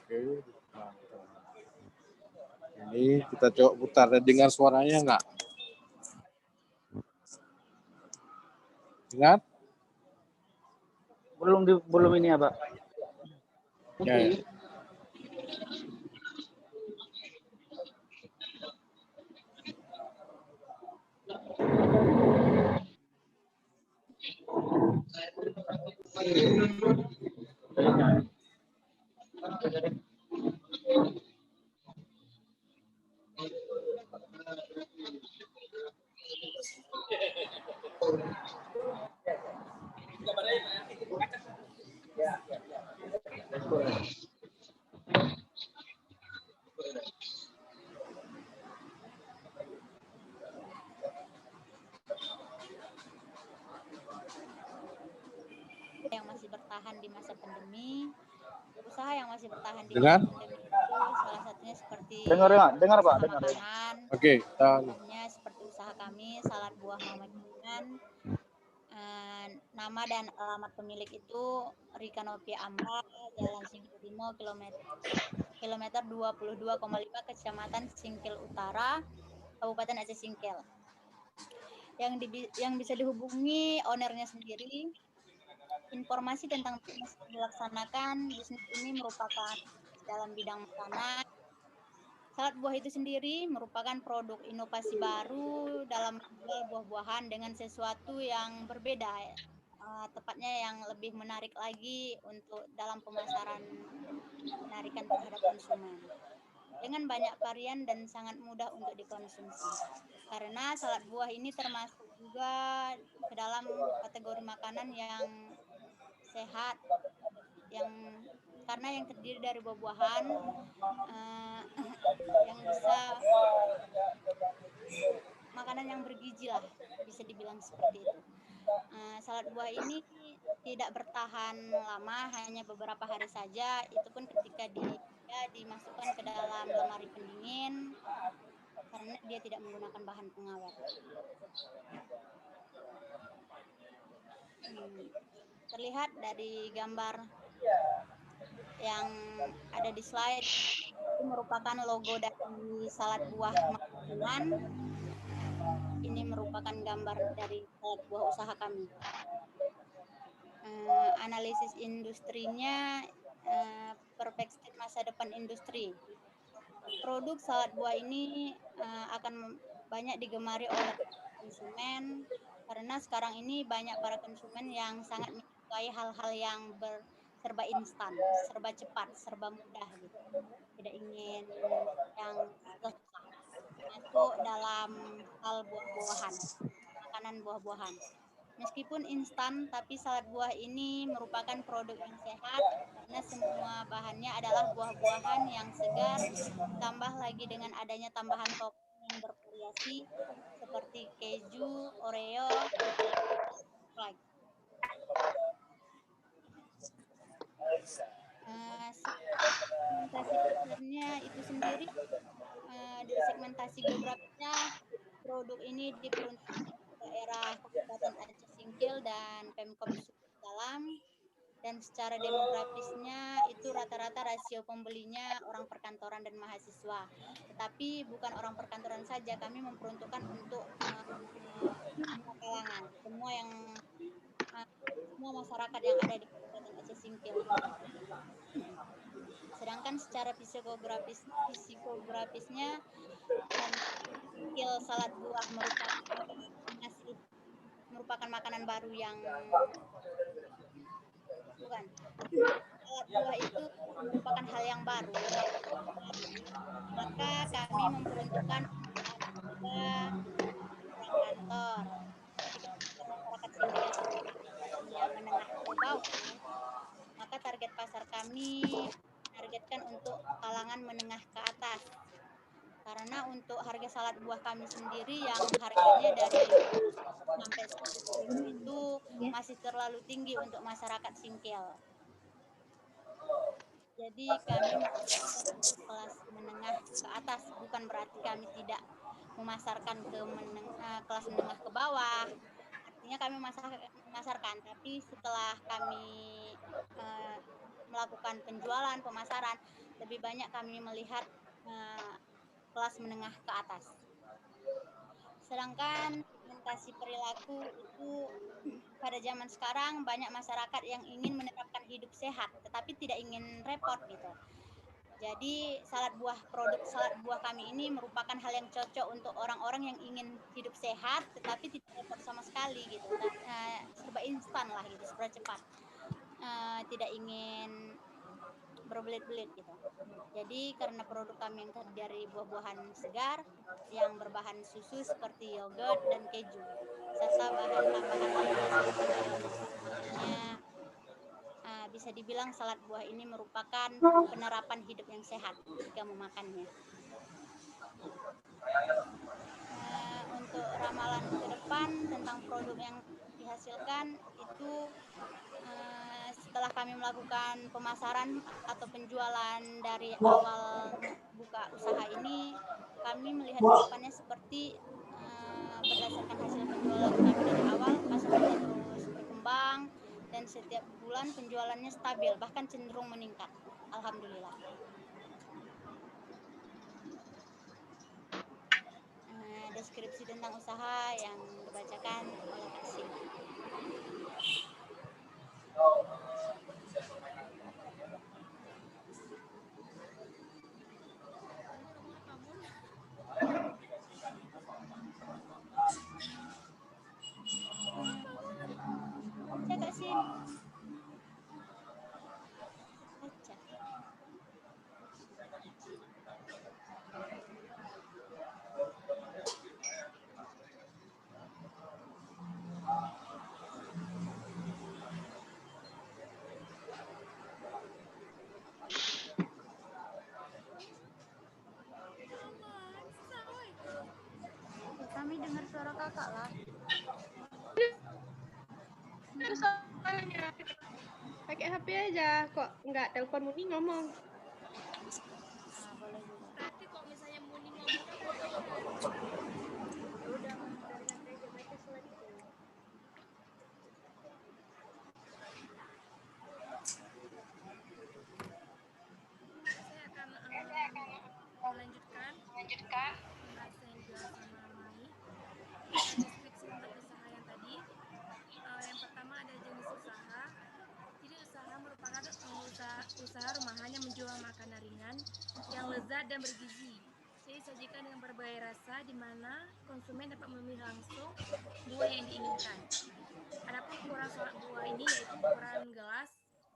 Oke. Ini kita coba putar. Dengar suaranya enggak? Dengar? Belum ini ya, Pak. Ya, ya. Yang masih bertahan di masa pandemi, usaha yang masih bertahan di Dengar? masa pandemi itu salah satunya seperti Dengar Pak, dengar. makanan, Oke, contohnya seperti usaha kami Salad Buah Mama Junan. Nama dan alamat pemilik itu Rika Novia Amba, Jalan Singkil Timo, kilometer 22,5, Kecamatan Singkil Utara, Kabupaten Aceh Singkil. Yang bisa dihubungi ownernya sendiri. Informasi tentang bisnis yang dilaksanakan, bisnis ini merupakan dalam bidang makanan. Salad buah itu sendiri merupakan produk inovasi baru dalam menjual buah-buahan dengan sesuatu yang berbeda, tepatnya yang lebih menarik lagi untuk dalam pemasaran, penarikan terhadap konsumen. Dengan banyak varian dan sangat mudah untuk dikonsumsi. Karena salad buah ini termasuk juga ke dalam kategori makanan yang sehat, karena yang terdiri dari buah-buahan, yang bisa makanan yang bergizi lah, bisa dibilang seperti itu. Salad buah ini tidak bertahan lama, hanya beberapa hari saja, itu pun ketika dia dimasukkan ke dalam lemari pendingin karena dia tidak menggunakan bahan pengawet. Terlihat dari gambar yang ada di slide, itu merupakan logo dari salad buah Makanan. Ini merupakan gambar dari salad buah usaha kami. Analisis industrinya, perspektif masa depan industri. Produk salad buah ini akan banyak digemari oleh konsumen, karena sekarang ini banyak para konsumen yang sangat menyukai hal-hal yang serba instan, serba cepat, serba mudah gitu. Tidak ingin yang susah. Masuk dalam hal buah-buahan, makanan buah-buahan. Meskipun instan, tapi salad buah ini merupakan produk yang sehat karena semua bahannya adalah buah-buahan yang segar, tambah lagi dengan adanya tambahan topping yang bervariasi seperti keju, Oreo, like. Segmentasi pasarnya itu sendiri, dari segmentasi geografisnya, produk ini diperuntukkan daerah Kabupaten Aceh Singkil dan Pemkop Sulawesi Dalam, dan secara demografisnya itu rata-rata rasio pembelinya orang perkantoran dan mahasiswa. Tetapi bukan orang perkantoran saja, kami memperuntukkan untuk semua kalangan, semua masyarakat yang ada di Kabupaten Aceh Singkil. Sedangkan secara psikografisnya, Singkil salad buah merupakan makanan baru yang bukan. Salad buah itu merupakan hal yang baru. Maka kami memperuntukkan juga orang kantor. Jika masyarakat Singkil yang menengah ke bawah, maka target pasar kami targetkan untuk kalangan menengah ke atas. Karena untuk harga salad buah kami sendiri yang harganya dari sampai 100.000 itu masih terlalu tinggi untuk masyarakat Singkil. Jadi kami untuk kelas menengah ke atas, bukan berarti kami tidak memasarkan ke kelas menengah ke bawah. Artinya kami memasarkan, tapi setelah kami melakukan penjualan, pemasaran, lebih banyak kami melihat kelas menengah ke atas. Sedangkan segmentasi perilaku itu pada zaman sekarang banyak masyarakat yang ingin menerapkan hidup sehat, tetapi tidak ingin repot gitu. Jadi produk salad buah kami ini merupakan hal yang cocok untuk orang-orang yang ingin hidup sehat, tetapi tidak repot sama sekali gitu. Serba instan lah gitu, serba cepat. Tidak ingin berbelit-belit gitu. Jadi karena produk kami yang terdiri dari buah-buahan segar yang berbahan susu seperti yogurt dan keju, serta bahan tambahan lainnya seperti mayones. Akhirnya bisa dibilang salad buah ini merupakan penerapan hidup yang sehat jika memakannya. Untuk ramalan ke depan tentang produk yang dihasilkan itu setelah kami melakukan pemasaran atau penjualan dari awal buka usaha ini, kami melihat ke depannya seperti berdasarkan hasil penjualan kami dari awal, pasar kita terus berkembang dan setiap bulan penjualannya stabil, bahkan cenderung meningkat. Alhamdulillah. Deskripsi tentang usaha yang dibacakan oleh Kak Sila. Baca Kak Sin. Baca. Kami dengar suara kakak lah. Soalnya pakai HP aja, kok nggak telepon Muni ngomong. Boleh juga. Berarti kalau misalnya Muni ngomong udah dengarkan aja baca surat itu. Saya akan melanjutkan bahasa yang dibahas sama Mai. Deskripsi untuk usaha yang tadi. Yang pertama ada jenis usaha. Jadi usaha merupakan usaha rumahan yang menjual makanan ringan yang lezat dan bergizi. Jadi disajikan dengan berbagai rasa di mana konsumen dapat memilih langsung buah yang diinginkan. Adapun ukuran salad buah ini yaitu ukuran gelas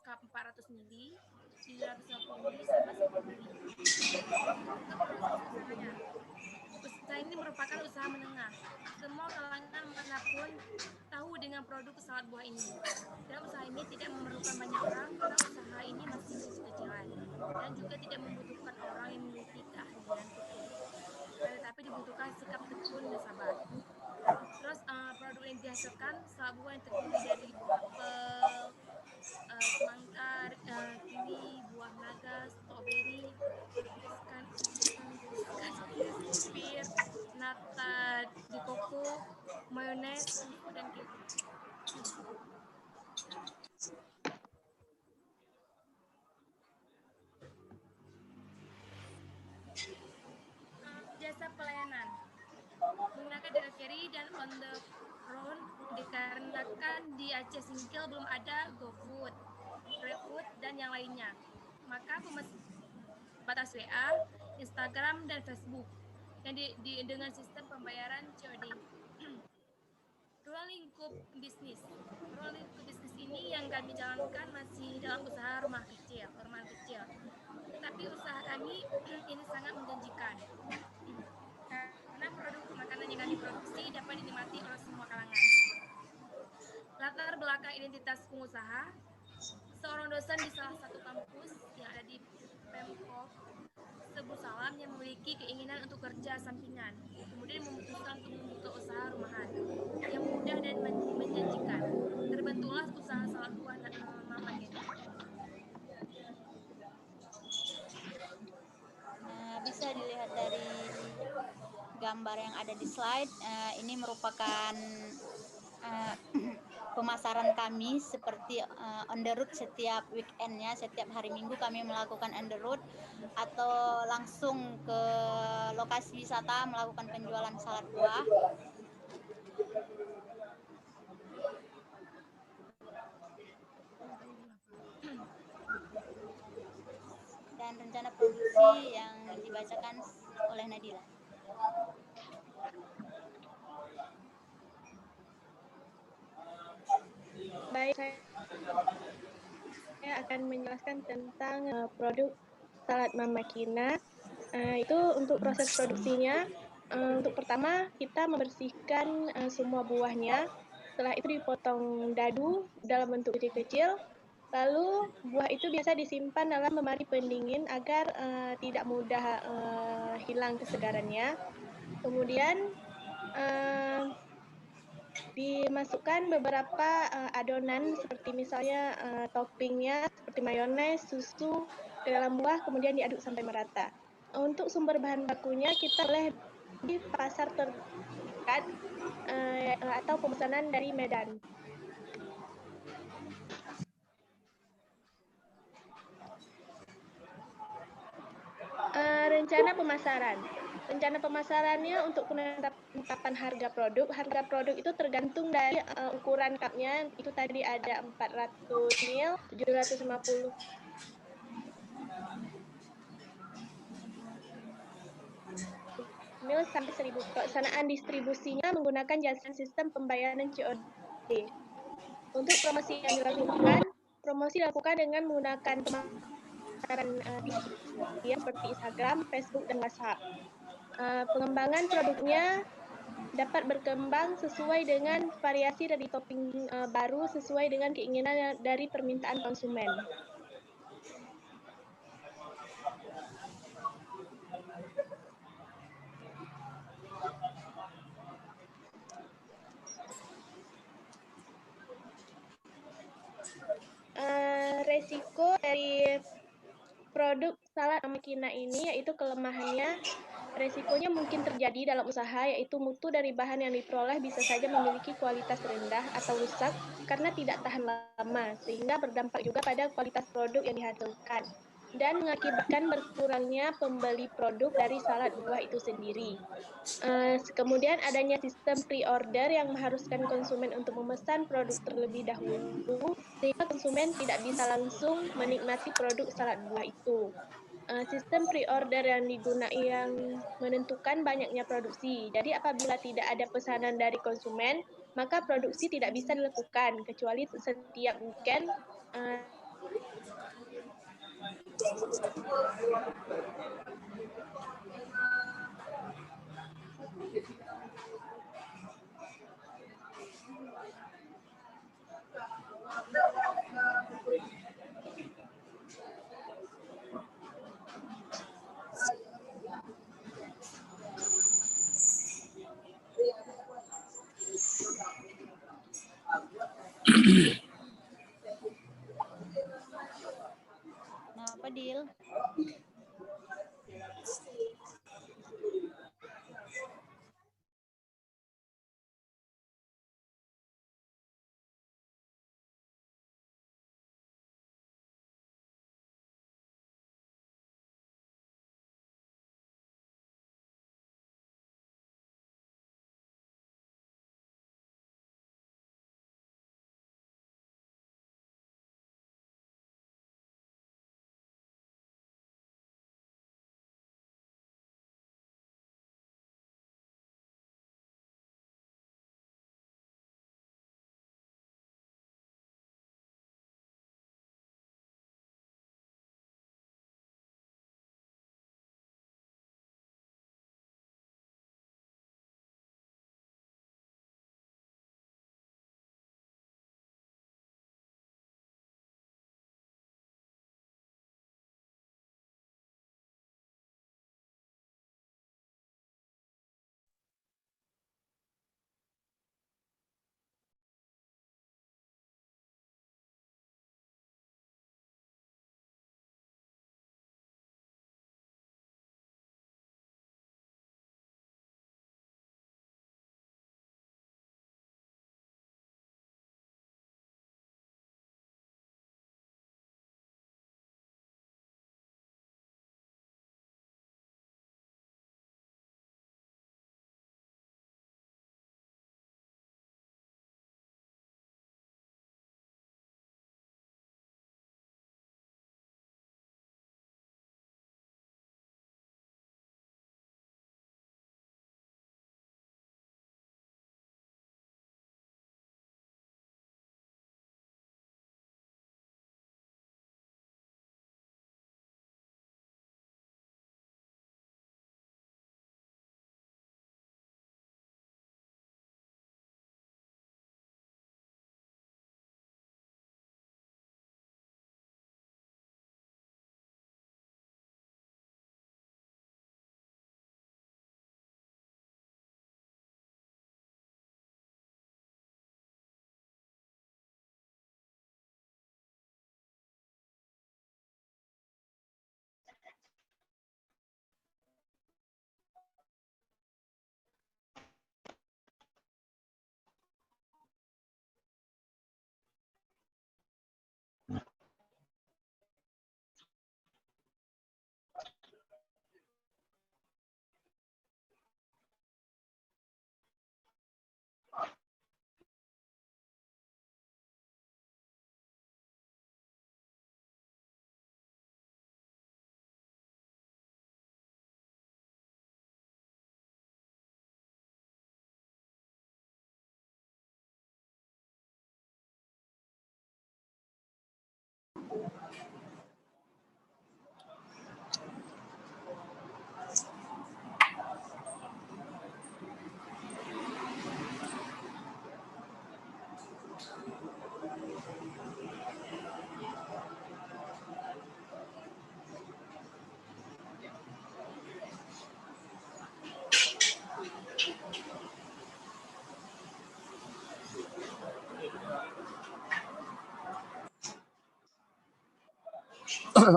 cup 400 ml, 350 ml sampai 10 ml. Untuk proses usahanya. Usaha ini merupakan usaha menengah. Semua kalangan manapun tahu dengan produk salad buah ini. Dan usaha ini tidak memerlukan banyak orang karena usaha ini masih kecil-kecilan dan juga tidak membutuhkan orang yang memiliki keahlian khusus. Tetapi dibutuhkan sikap tekun dan sabar. Terus produk yang dihasilkan salad buah yang terdiri dari buah apel, semangka, kiwi, buah naga, stroberi, pir, nata di koko, mayones, susu dan keju. Jasa pelayanan menggunakan delivery dan on the road dikarenakan di Aceh Singkil belum ada GoFood, GrabFood dan yang lainnya. Maka batas WA, Instagram dan Facebook yang dengan sistem pembayaran COD. Ruang lingkup bisnis ini yang kami jalankan masih dalam usaha rumahan kecil. Tetapi usaha kami ini sangat menjanjikan. Karena produk makanan yang kami produksi dapat dinikmati oleh semua kalangan. Latar belakang identitas pengusaha, seorang dosen di salah satu kampus yang ada di Pemkov Tebu Salam yang memiliki keinginan untuk kerja sampingan, kemudian memutuskan untuk membuka usaha rumahan yang mudah dan menjanjikan. Terbentuklah usaha salad buah namanya. Bisa dilihat dari gambar yang ada di slide. Ini merupakan pemasaran kami seperti on the road setiap weekendnya, setiap hari Minggu kami melakukan on the road atau langsung ke lokasi wisata melakukan penjualan salad buah. Dan rencana produksi yang dibacakan oleh Nadila. Baik, saya akan menjelaskan tentang produk salad Mama Kina. Itu untuk proses produksinya. Untuk pertama kita membersihkan semua buahnya. Setelah itu dipotong dadu dalam bentuk kecil-kecil. Lalu buah itu biasa disimpan dalam lemari pendingin agar tidak mudah hilang kesegarannya. Kemudian dimasukkan beberapa adonan seperti misalnya toppingnya seperti mayones, susu ke dalam buah, kemudian diaduk sampai merata. Untuk sumber bahan bakunya kita boleh di pasar terdekat atau pemesanan dari Medan. Rencana pemasaran. Rencana pemasarannya untuk penetapan harga produk itu tergantung dari ukuran cupnya. Itu tadi ada 400 ml, 750 ml sampai 1000. Pelaksanaan distribusinya menggunakan jasa sistem pembayaran COD. Untuk promosi yang dilakukan, dengan menggunakan pemasaran media seperti Instagram, Facebook, dan WhatsApp. Pengembangan produknya dapat berkembang sesuai dengan variasi dari topping baru sesuai dengan keinginan dari permintaan konsumen. Resiko dari produk salad Mama Kina ini yaitu kelemahannya, resikonya mungkin terjadi dalam usaha, yaitu mutu dari bahan yang diperoleh bisa saja memiliki kualitas rendah atau rusak karena tidak tahan lama, sehingga berdampak juga pada kualitas produk yang dihasilkan dan mengakibatkan berkurangnya pembeli produk dari salad buah itu sendiri. Kemudian adanya sistem pre-order yang mengharuskan konsumen untuk memesan produk terlebih dahulu, sehingga konsumen tidak bisa langsung menikmati produk salad buah itu. Sistem pre-order yang menentukan banyaknya produksi. Jadi apabila tidak ada pesanan dari konsumen, maka produksi tidak bisa dilakukan kecuali setiap weekend. Kenapa, Dil?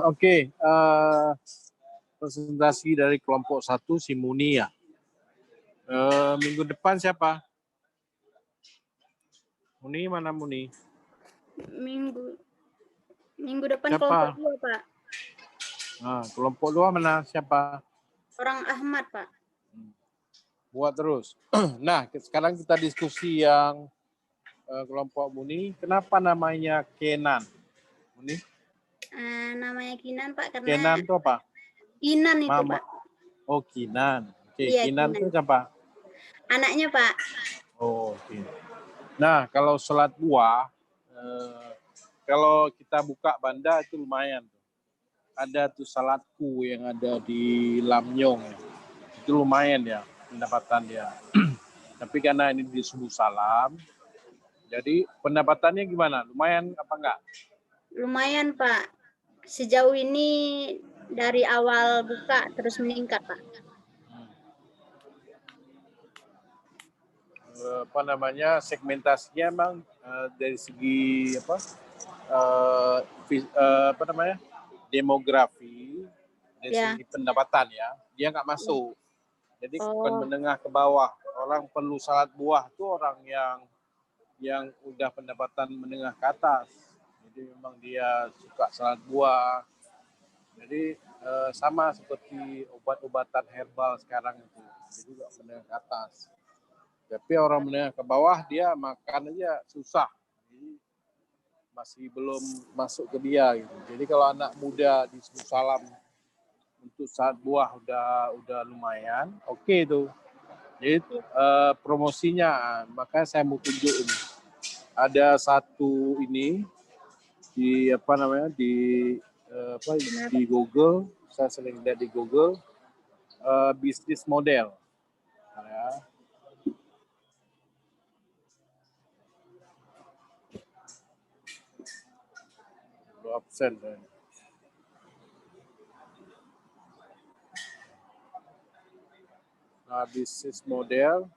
Oke, presentasi dari kelompok 1 si Muni ya. Minggu depan siapa? Muni mana Muni? Minggu depan Siapa? kelompok 2, Pak. Nah, kelompok 2 mana siapa? Orang Ahmad, Pak. Buat terus. Nah, sekarang kita diskusi yang kelompok Muni. Kenapa namanya Kenan? Muni? Namanya Kinan, Pak, karena Kenan itu apa? Kinan itu, Mama. Pak. Oh, Kinan. Oke, Iya, Kinan itu Kinan. siapa? Anaknya, Pak. Oh, oke. Nah, kalau sholat buah, kalau kita buka Banda itu lumayan. Ada tuh salatku yang ada di Lamnyong. Itu lumayan ya pendapatan dia. Tapi karena ini di subuh salam, jadi pendapatannya gimana? Lumayan apa enggak? Lumayan, Pak. Sejauh ini dari awal buka terus meningkat, Pak. Apa namanya, segmentasinya emang dari segi apa namanya, demografi, dari Ya. segi pendapatan ya, dia nggak masuk. Jadi bukan Oh. menengah ke bawah. Orang perlu salat buah itu orang yang udah pendapatan menengah ke atas. Jadi memang dia suka salat buah. Jadi sama seperti obat-obatan herbal sekarang itu, dia juga menengah ke atas. Tapi orang menengah ke bawah dia makan aja susah, jadi masih belum masuk ke dia gitu. Jadi kalau anak muda di subuh salam untuk saat buah udah lumayan, oke tuh. Jadi promosinya, makanya saya mau tunjuk ini. Ada satu ini di apa namanya di Google, saya sering lihat di Google, bisnis model. Nah, ya. Absen. Nah, bisnis model,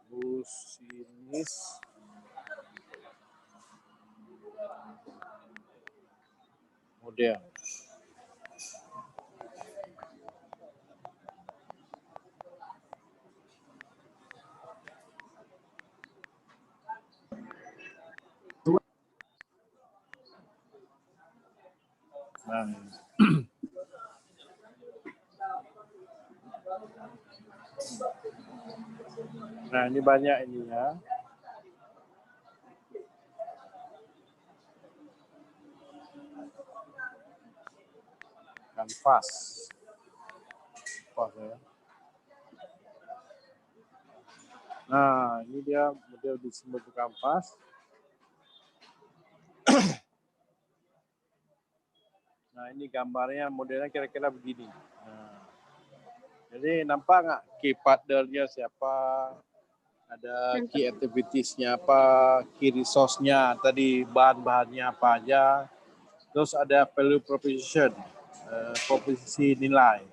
bisnis model. Nah, ini banyak ini ya. Kanvas. Ya. Nah, ini dia model bisnis model kanvas. Nah, ini gambarnya modelnya kira-kira begini. Nah, jadi nampak nggak key partnernya siapa? Ada key activitiesnya apa, key resource-nya, tadi bahan-bahannya apa aja. Terus ada value proposition, proposisi nilai.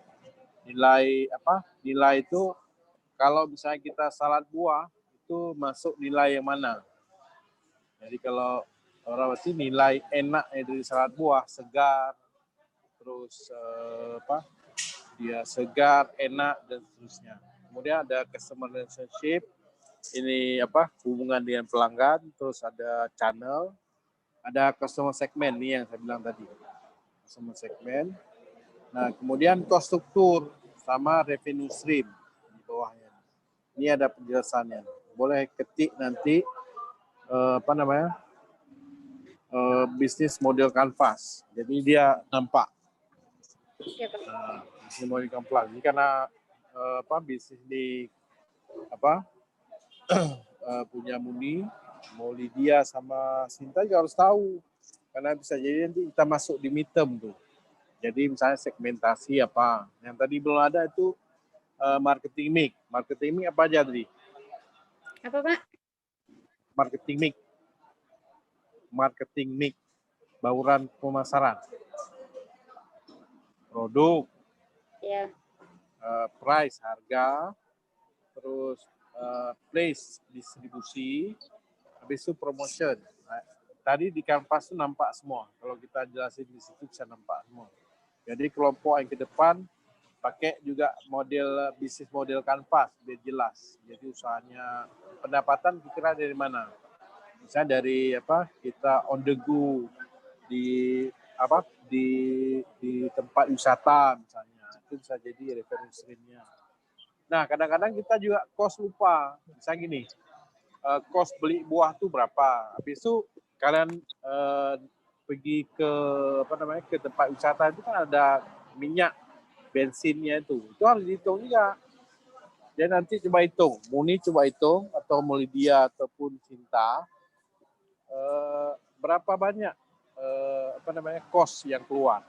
Nilai apa? Nilai itu kalau misalnya kita salad buah, itu masuk nilai yang mana? Jadi kalau orang berarti nilai enak dari salad buah, segar, terus dia segar, enak, dan seterusnya. Kemudian ada customer relationship, ini hubungan dengan pelanggan, terus ada channel, ada customer segment nih yang saya bilang tadi, customer segment. Nah, kemudian cost struktur sama revenue stream di bawahnya. Ini ada penjelasannya. Boleh ketik nanti bisnis model kanvas. Jadi dia nampak. Bisnis model kanvas. Ini karena bisnis di punya Muni, mau Lydia sama Sinta juga harus tahu, karena bisa jadi nanti kita masuk di midterm tuh. Jadi misalnya segmentasi apa, yang tadi belum ada itu marketing mix. Marketing mix apa aja tadi? Apa, Pak? Marketing mix, bauran pemasaran, produk, Ya. price harga, terus place distribusi, habis itu promotion, tadi di kanvas itu nampak semua. Kalau kita jelasin di situ bisa nampak semua. Jadi kelompok yang ke depan pakai juga model bisnis model kanvas biar jelas. Jadi usahanya pendapatan kira dari mana? Misalnya dari kita on the go di di tempat wisata misalnya. Itu bisa jadi revenue stream-nya. Nah, kadang-kadang kita juga cost lupa. Misalnya gini, cost beli buah tuh berapa? Habis itu kalian pergi ke ke tempat wisata itu kan ada minyak, bensinnya itu harus dihitung juga. Jadi nanti coba hitung, Muni coba hitung atau Melidia ataupun Cinta, berapa banyak cost yang keluar,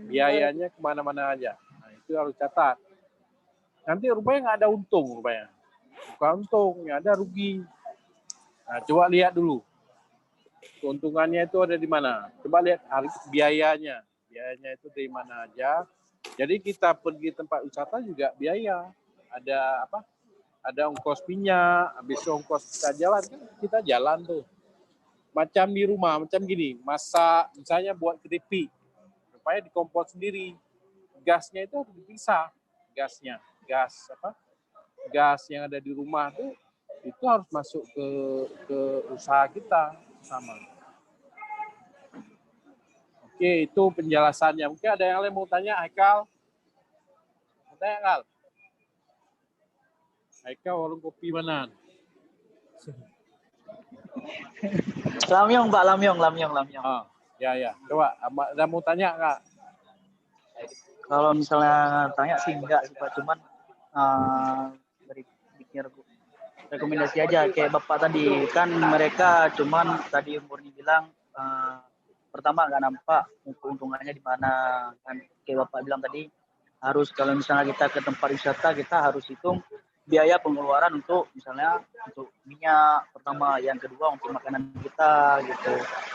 biayanya kemana-mana aja. Nah, itu harus catat. Nanti rupanya nggak ada untung rupanya. Bukan untung, ya ada rugi. Nah, coba lihat dulu. Keuntungannya itu ada di mana? Coba lihat biayanya. Biayanya itu dari mana aja. Jadi kita pergi tempat wisata juga biaya. Ada Ada ongkos minyak, habis ongkos kita jalan kan kita jalan tuh. Macam di rumah, macam gini, masak misalnya buat keripik. Supaya dikompor sendiri. Gasnya itu harus dipisah. Gasnya, gas yang ada di rumah tuh itu harus masuk ke usaha kita sama. Oke, itu penjelasannya. Mungkin ada yang lain mau tanya, Haikal? Mau tanya, Haikal? Haikal warung kopi mana? Lamyong, Pak, lamyong. Oh, ya. Coba, ada mau tanya, Kak? Kalau misalnya tanya sih enggak sih Pak, cuman dari pikir rekomendasi aja kayak Bapak tadi kan mereka cuman tadi Murni bilang pertama nggak nampak keuntungannya di mana kan kayak Bapak bilang tadi harus kalau misalnya kita ke tempat wisata kita harus hitung biaya pengeluaran untuk misalnya untuk minyak pertama, yang kedua untuk makanan kita gitu.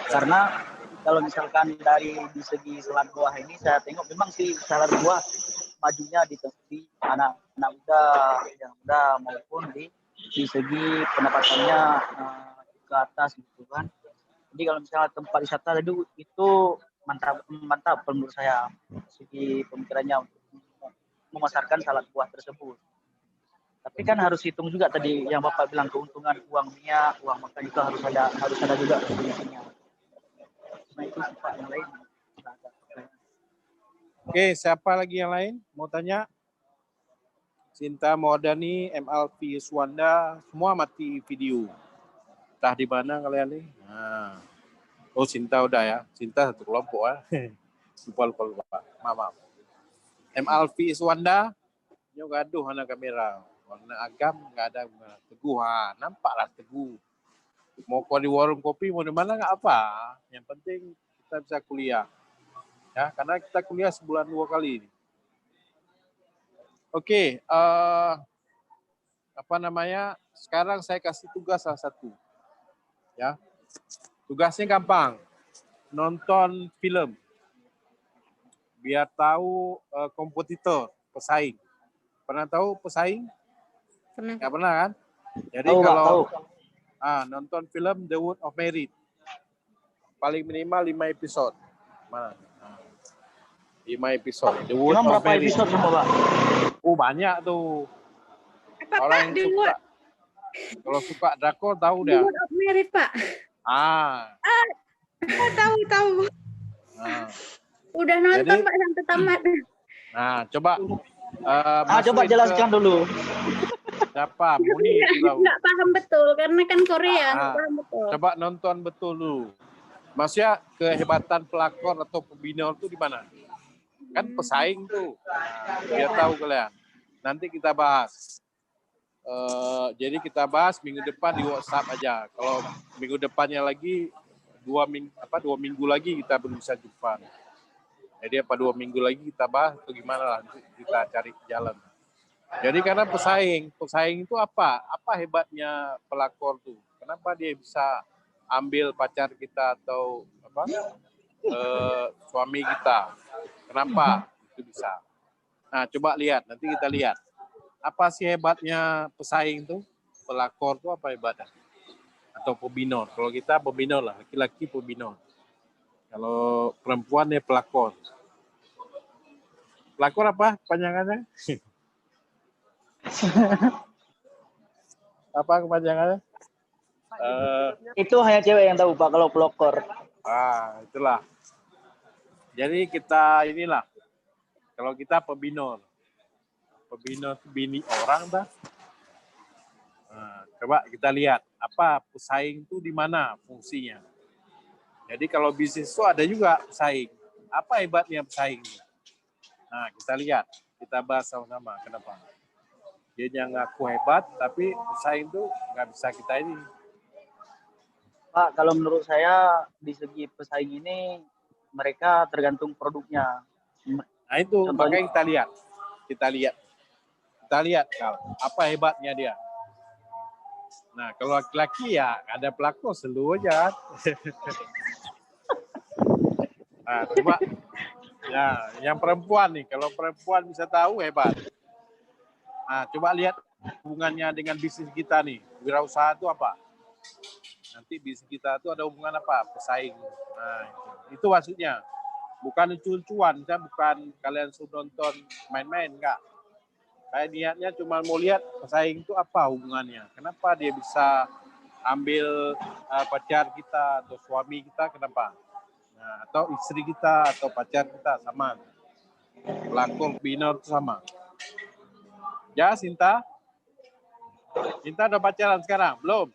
Karena kalau misalkan dari di segi salad buah ini saya tengok memang sih salad buah majunya di anak-anak muda yang muda maupun di segi pendapatannya ke atas gitu kan. Jadi kalau misalnya tempat wisata itu mantap menurut saya segi pemikirannya untuk memasarkan salad buah tersebut. Tapi kan harus hitung juga tadi yang Bapak bilang keuntungan uang minyak, uang makan itu harus ada juga kondisinya. Nah itu Pak yang lain. Oke, siapa lagi yang lain? Mau tanya? Cinta Mawadani, MLV Suwanda, semua mati video. Entah di mana kalian nih? Nah. Oh, Cinta udah ya. Cinta satu kelompok ya. Lupa. Maaf. MLV Suwanda, nyo gaduh anak kamera. Warna agam nggak ada Teguh. Nampaklah Teguh. Mau kau di warung kopi, mau di mana nggak apa. Yang penting kita bisa kuliah. Ya, karena kita kuliah sebulan 2 kali. Oke, sekarang saya kasih tugas salah satu. Ya. Tugasnya gampang. Nonton film. Biar tahu kompetitor, pesaing. Pernah tahu pesaing? Pernah. Nggak pernah kan? Jadi nonton film The Wood of Merit. Paling minimal 5 episode. Mana? 5 episode. The Wood Emang of berapa Merit. episode semua Pak? Banyak tuh. Orang yang suka. Kalau suka drakor tahu dah. The Wood of Merit, Pak. Tahu. Udah nonton Pak sampai tamat. Nah, coba coba jelaskan dulu. Siapa? Muni tahu. Nggak paham betul karena kan Korea, nggak paham betul. Coba nonton betul dulu. Maksudnya kehebatan pelakor atau pembina itu di mana? Kan pesaing tuh. Biar tahu kalian. Nanti kita bahas. Jadi kita bahas minggu depan di WhatsApp aja. Kalau minggu depannya lagi 2 minggu lagi kita belum bisa jumpa. Jadi 2 minggu lagi kita bahas atau gimana lah, kita cari jalan. Jadi karena pesaing itu apa hebatnya pelakor tuh? Kenapa dia bisa ambil pacar kita atau suami kita? Kenapa itu bisa? Nah, coba lihat, nanti kita lihat. Apa sih hebatnya pesaing tuh? Pelakor tuh apa hebatnya? atau pebinor. Kalau kita pebinor lah, laki-laki pebinor. Kalau perempuan dia pelakor. Pelakor apa kepanjangannya? Apa kepanjangannya? Itu hanya cewek yang tahu Pak kalau pelakor. Itulah. Jadi kita inilah. Kalau kita pebinor. Pebinor itu bini orang dah. Coba kita lihat apa pesaing itu di mana fungsinya. Jadi kalau bisnis itu ada juga pesaing. Apa hebatnya pesaing? Nah, kita lihat, kita bahas sama-sama kenapa. Dia ngaku hebat, tapi pesaing itu nggak bisa kita ini. Pak, kalau menurut saya di segi pesaing ini mereka tergantung produknya. Nah itu, Contohnya, makanya kita lihat apa hebatnya dia. Nah, kalau laki-laki ya ada pelakor selalu aja. Nah, coba ya, yang perempuan nih, kalau perempuan bisa tahu hebat. Nah, coba lihat hubungannya dengan bisnis kita nih. Wirausaha itu apa? Nanti bisnis kita itu ada hubungan apa? Pesaing. Nah, itu maksudnya. Bukan lucu-lucuan, bukan kalian sudah nonton main-main, enggak. Saya niatnya cuma mau lihat pesaing itu apa hubungannya. Kenapa dia bisa ambil pacar kita atau suami kita, kenapa? Nah, atau istri kita atau pacar kita, sama. Pelakor binor itu sama. Ya, Sinta? Sinta udah pacaran sekarang? Belum?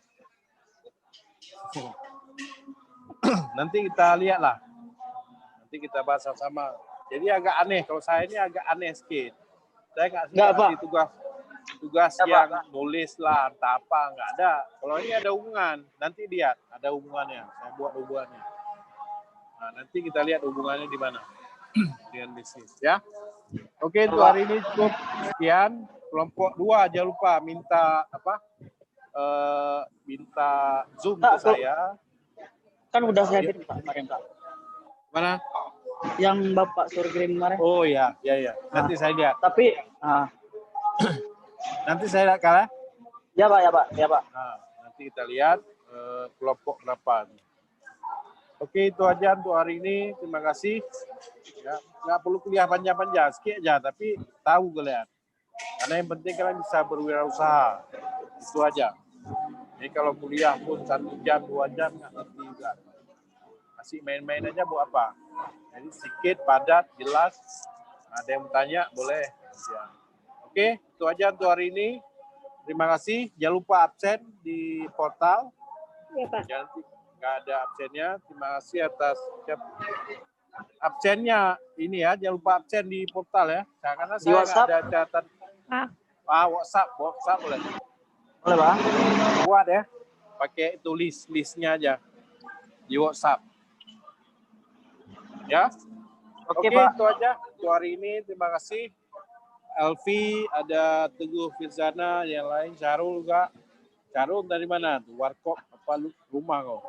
Nanti kita lihatlah. Nanti kita bahas sama. Jadi agak aneh. Kalau saya ini agak aneh sedikit. Saya nggak suka di tugas yang nulis lah, entah apa, nggak ada. Kalau ini ada hubungan, nanti lihat ada hubungannya. Saya buat hubungannya. Nah, nanti kita lihat hubungannya di mana dengan bisnis, ya. Oke, untuk hari ini cukup sekian. Kelompok 2 jangan lupa minta apa? Minta Zoom ke saya. Kan udah saya kirim Pak kemarin Pak. Mana? Yang Bapak suruh kirim kemarin. Oh ya. Nanti saya lihat. Tapi nanti saya lihat kalah. Ya Pak. Nah, nanti kita lihat kelompok berapa. Oke, itu aja untuk hari ini. Terima kasih. Ya, nggak perlu kuliah panjang-panjang, sedikit aja, tapi tahu kalian. Karena yang penting kalian bisa berwirausaha. Itu aja. Jadi kalau kuliah pun 1 jam, 2 jam nggak ngerti juga. Masih main-main aja buat apa? Jadi sedikit, padat, jelas. Ada yang bertanya, boleh. Ya. Oke, itu aja untuk hari ini. Terima kasih. Jangan lupa absen di portal. Ya, Pak. Jangan nggak ada absennya. Terima kasih atas absennya ini ya. Jangan lupa absen di portal ya. Karena saya nggak ada catatan. WhatsApp boleh. Boleh Pak. Buat ya. Pakai tulis listnya aja di WhatsApp. Ya. Oke, Pak. Itu aja untuk hari ini. Terima kasih. Elvi, ada Teguh Firzana, yang lain. Syarul juga. Syarul dari mana? Warkop apa rumah kau?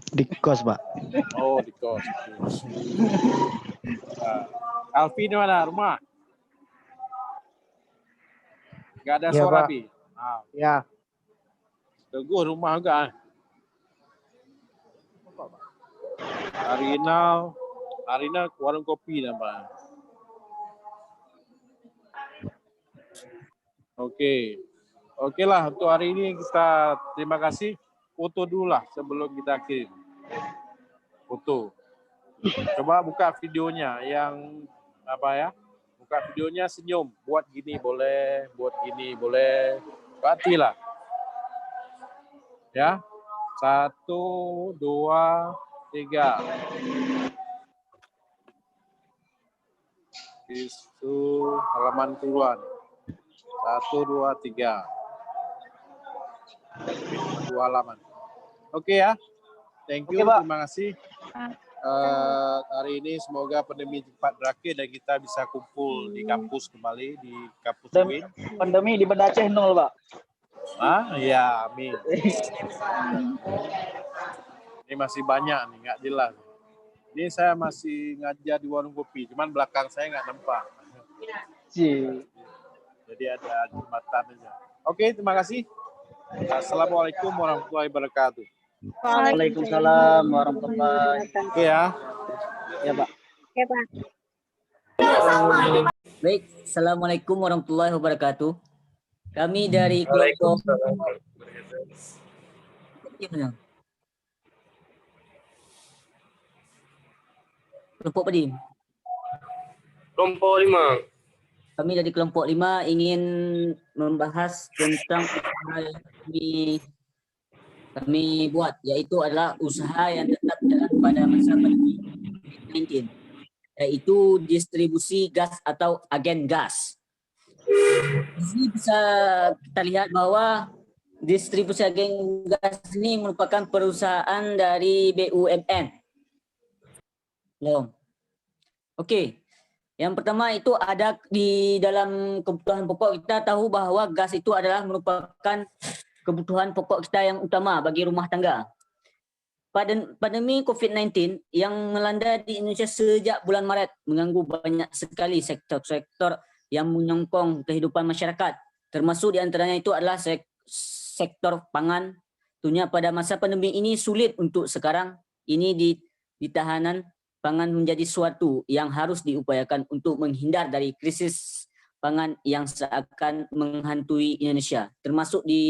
Di kos, Pak. Oh, di kos. Elvi di mana? Rumah? Gak ada Ya, suara, Pak. Pi? Ya. Teguh rumah juga. Arina warung kopi namanya. Oke lah, untuk hari ini kita terima kasih. Foto dulu lah sebelum kita kirim. Foto. Coba buka videonya yang apa ya? Buka videonya senyum. Buat gini boleh, buat gini boleh. Perhatilah. Ya. 1, 2, 3. Itu halaman keluar. 1, 2, 3. 2 halaman. Oke ya. Thank you. Pak. Terima kasih. Hari ini semoga pandemi cepat berakhir dan kita bisa kumpul di kampus kembali di kampus UIN. Pandemi di Banda Aceh 0, Pak. Ya, amin. Ini masih banyak nih, nggak jelas. Ini saya masih ngajar di warung kopi, cuman belakang saya nggak nampak. Jadi ada jembatan aja. Oke, terima kasih. Assalamualaikum warahmatullahi wabarakatuh. Waalaikumsalam warahmatullahi wabarakatuh. Oke ya. Ya, Pak. Oke, Pak. Baik, Assalamualaikum warahmatullahi wabarakatuh. Kami dari kelompok kelompok apa, Dim? Kelompok 5. Kami dari kelompok 5 ingin membahas tentang usaha yang kami buat, yaitu adalah usaha yang tetap jalan pada masa pandemi COVID-19, yaitu distribusi gas atau agen gas. Di sini bisa kita lihat bahwa distribusi agen gas ini merupakan perusahaan dari BUMN. Oke. Yang pertama itu ada di dalam kebutuhan pokok. Kita tahu bahwa gas itu adalah merupakan kebutuhan pokok kita yang utama bagi rumah tangga. Pandemi COVID-19 yang melanda di Indonesia sejak bulan Maret mengganggu banyak sekali sektor-sektor yang menyokong kehidupan masyarakat. Termasuk di antaranya itu adalah sektor pangan. Tentunya pada masa pandemi ini sulit untuk sekarang ini ditahanan pangan menjadi suatu yang harus diupayakan untuk menghindar dari krisis pangan yang seakan menghantui Indonesia, termasuk di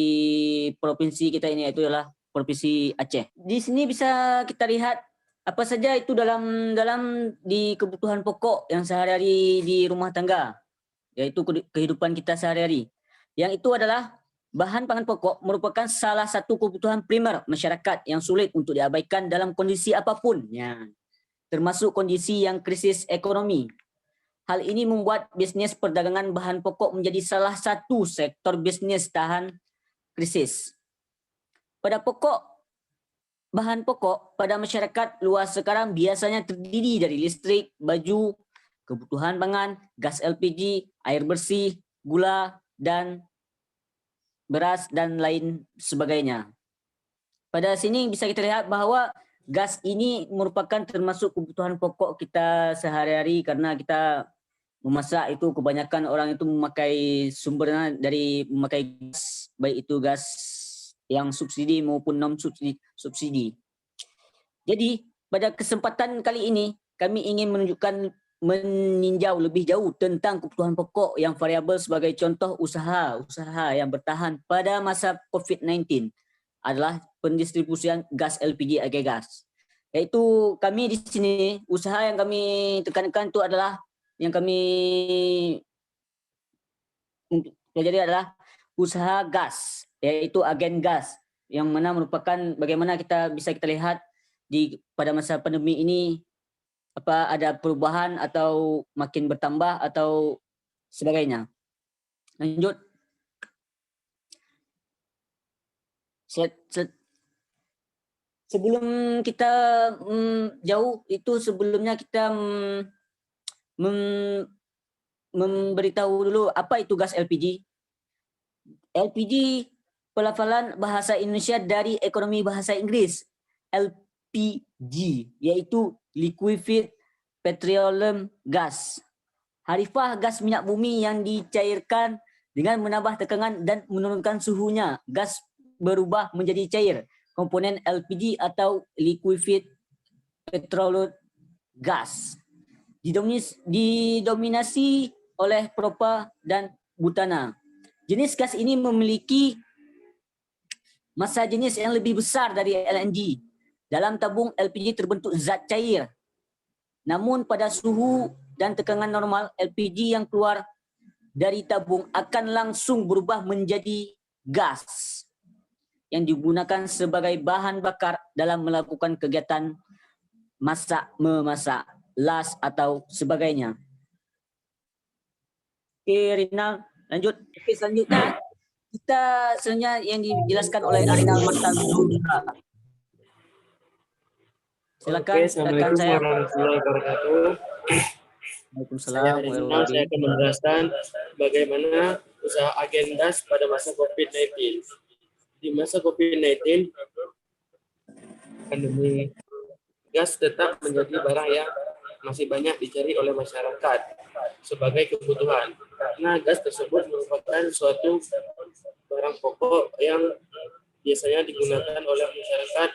provinsi kita ini, yaitu adalah Provinsi Aceh. Di sini bisa kita lihat apa saja itu dalam di kebutuhan pokok yang sehari-hari di rumah tangga, yaitu kehidupan kita sehari-hari. Yang itu adalah bahan pangan pokok merupakan salah satu kebutuhan primer masyarakat yang sulit untuk diabaikan dalam kondisi apapun. Ya. Termasuk kondisi yang krisis ekonomi. Hal ini membuat bisnis perdagangan bahan pokok menjadi salah satu sektor bisnis tahan krisis. Bahan pokok pada masyarakat luas sekarang biasanya terdiri dari listrik, baju, kebutuhan pangan, gas LPG, air bersih, gula, dan beras, dan lain sebagainya. Pada sini bisa kita lihat bahwa gas ini merupakan termasuk kebutuhan pokok kita sehari-hari karena kita memasak itu kebanyakan orang itu memakai sumbernya dari memakai gas, baik itu gas yang subsidi maupun non subsidi. Jadi pada kesempatan kali ini kami ingin meninjau lebih jauh tentang kebutuhan pokok yang variabel sebagai contoh usaha yang bertahan pada masa COVID-19 adalah pendistribusian gas LPG Agegas. Yaitu kami di sini usaha yang kami tekankan itu adalah yang kami jadi adalah usaha gas, yaitu agen gas, yang mana merupakan bagaimana kita lihat pada masa pandemi ini apa ada perubahan atau makin bertambah atau sebagainya. Lanjut. Sebelum kita jauh itu sebelumnya kita memberitahu dulu apa itu gas LPG. LPG pelafalan bahasa Indonesia dari ekonomi bahasa Inggris. LPG yaitu liquefied petroleum gas. Harifah gas minyak bumi yang dicairkan dengan menambah tekanan dan menurunkan suhunya. Gas berubah menjadi cair. Komponen LPG atau liquefied petroleum gas didominasi oleh propa dan butana. Jenis gas ini memiliki massa jenis yang lebih besar dari LNG. Dalam tabung LPG terbentuk zat cair. Namun pada suhu dan tekanan normal, LPG yang keluar dari tabung akan langsung berubah menjadi gas yang digunakan sebagai bahan bakar dalam melakukan kegiatan memasak, las atau sebagainya. Oke, Rinal, lanjut. Oke, selanjutnya kita sebenarnya yang dijelaskan oleh Rinal Martal. Silakan. Oke, Assalamualaikum warahmatullahi wabarakatuh. Waalaikumsalam. Saya akan menjelaskan bagaimana usaha agen gas pada masa COVID-19. Di masa COVID-19, pandemi gas tetap menjadi barang yang masih banyak dicari oleh masyarakat sebagai kebutuhan. Karena gas tersebut merupakan suatu barang pokok yang biasanya digunakan oleh masyarakat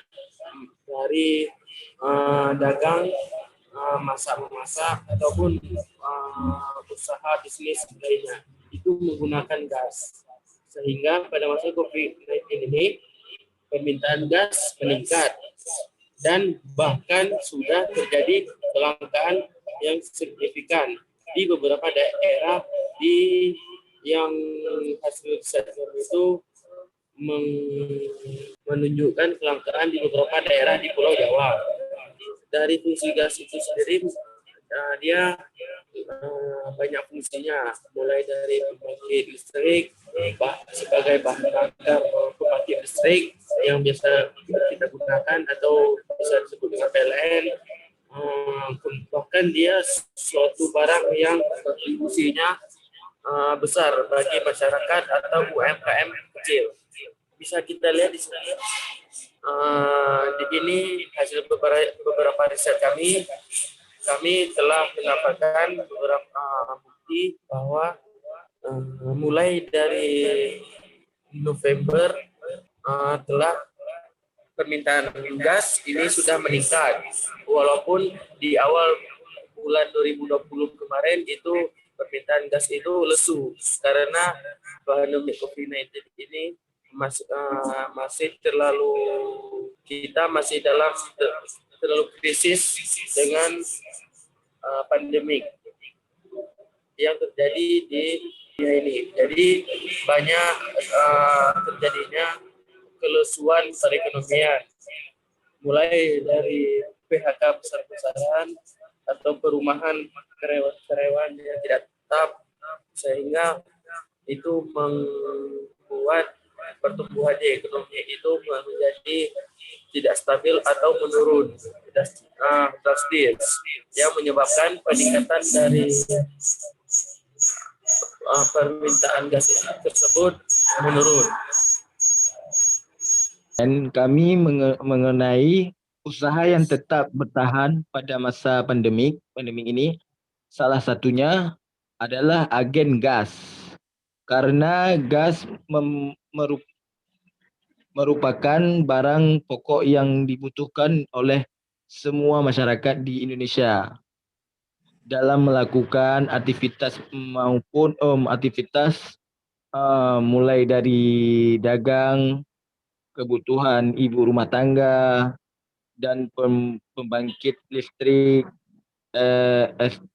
dari dagang, masak-memasak ataupun usaha bisnis lainnya itu menggunakan gas. Sehingga pada masa COVID-19 ini permintaan gas meningkat dan bahkan sudah terjadi kelangkaan yang signifikan di beberapa daerah yang hasil riset itu menunjukkan kelangkaan di beberapa daerah di Pulau Jawa. Dari fungsi gas itu sendiri, dia banyak fungsinya, mulai dari pembangkit listrik, sebagai bahan bakar pembangkit listrik yang biasa kita gunakan atau bisa disebut dengan PLN. Bahkan dia suatu barang yang kontribusinya besar bagi masyarakat atau UMKM kecil. Bisa kita lihat di sini. Di sini hasil beberapa riset kami telah mendapatkan beberapa bukti bahwa mulai dari November telah permintaan gas ini sudah meningkat, walaupun di awal bulan 2020 kemarin itu permintaan gas itu lesu karena pandemi COVID-19 ini masih terlalu krisis dengan pandemik yang terjadi di dunia ini. Jadi banyak terjadinya kelesuan perekonomian, mulai dari PHK besar-besaran atau perumahan karyawan yang tidak tetap, sehingga itu membuat pertumbuhan ekonomi itu menjadi tidak stabil atau menurun drastis, yang menyebabkan peningkatan dari permintaan gas tersebut menurun. Dan kami mengenai usaha yang tetap bertahan pada masa pandemik ini, salah satunya adalah agen gas. Karena gas merupakan barang pokok yang dibutuhkan oleh semua masyarakat di Indonesia dalam melakukan aktivitas mulai dari dagang, kebutuhan ibu rumah tangga, dan pembangkit listrik,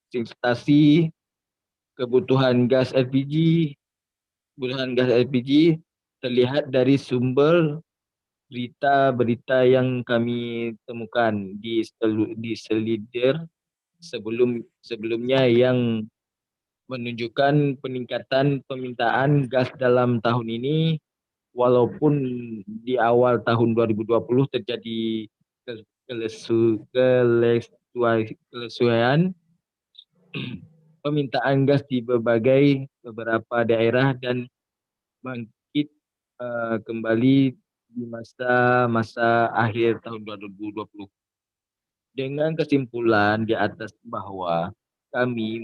stasi, kebutuhan gas LPG terlihat dari sumber berita-berita yang kami temukan di selider sebelumnya yang menunjukkan peningkatan permintaan gas dalam tahun ini, walaupun di awal tahun 2020 terjadi kelesuaian permintaan gas di beberapa daerah dan bangkit kembali di masa akhir tahun 2020. Dengan kesimpulan di atas bahwa kami